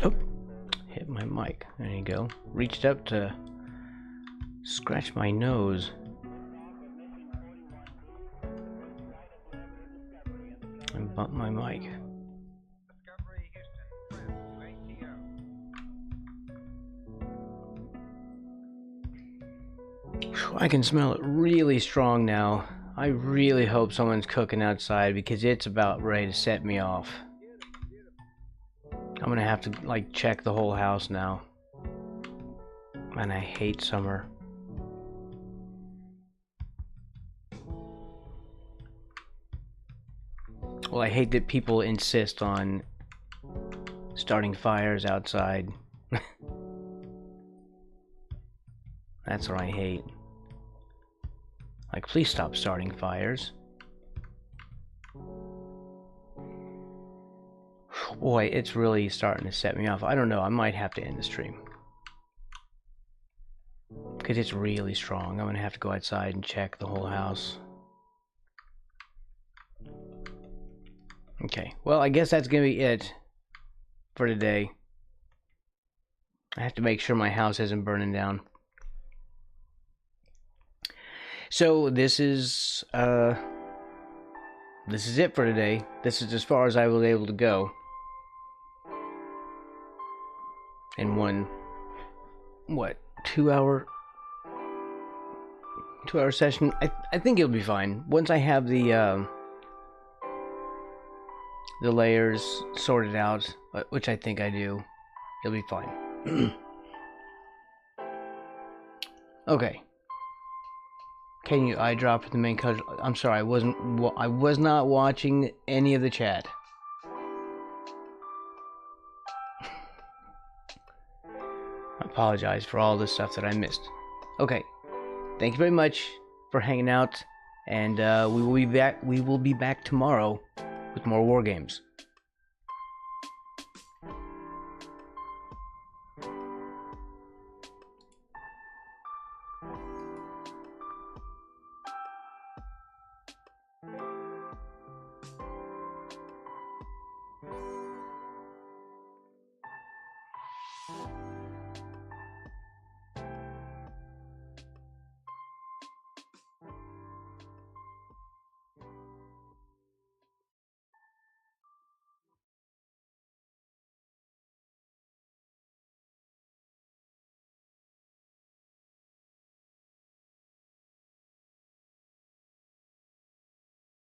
Oh, hit my mic. There you go. Reached up to scratch my nose. And bump my mic. I can smell it really strong now. I really hope someone's cooking outside because it's about ready to set me off. I'm gonna have to like check the whole house now. Man, I hate summer. Well, I hate that people insist on starting fires outside. That's what I hate. Like, please stop starting fires. Boy, it's really starting to set me off. I don't know, I might have to end the stream. Because it's really strong. I'm gonna have to go outside and check the whole house. Okay, well, I guess that's gonna be it for today. I have to make sure my house isn't burning down. So this is it for today. This is as far as I was able to go in one, what, 2-hour session. I think it'll be fine once I have the layers sorted out, which I think I do. It'll be fine. Okay. Can you eyedrop the main country? I'm sorry, I was not watching any of the chat. I apologize for all the stuff that I missed. Okay, thank you very much for hanging out, and we will be back. We will be back tomorrow with more war games. You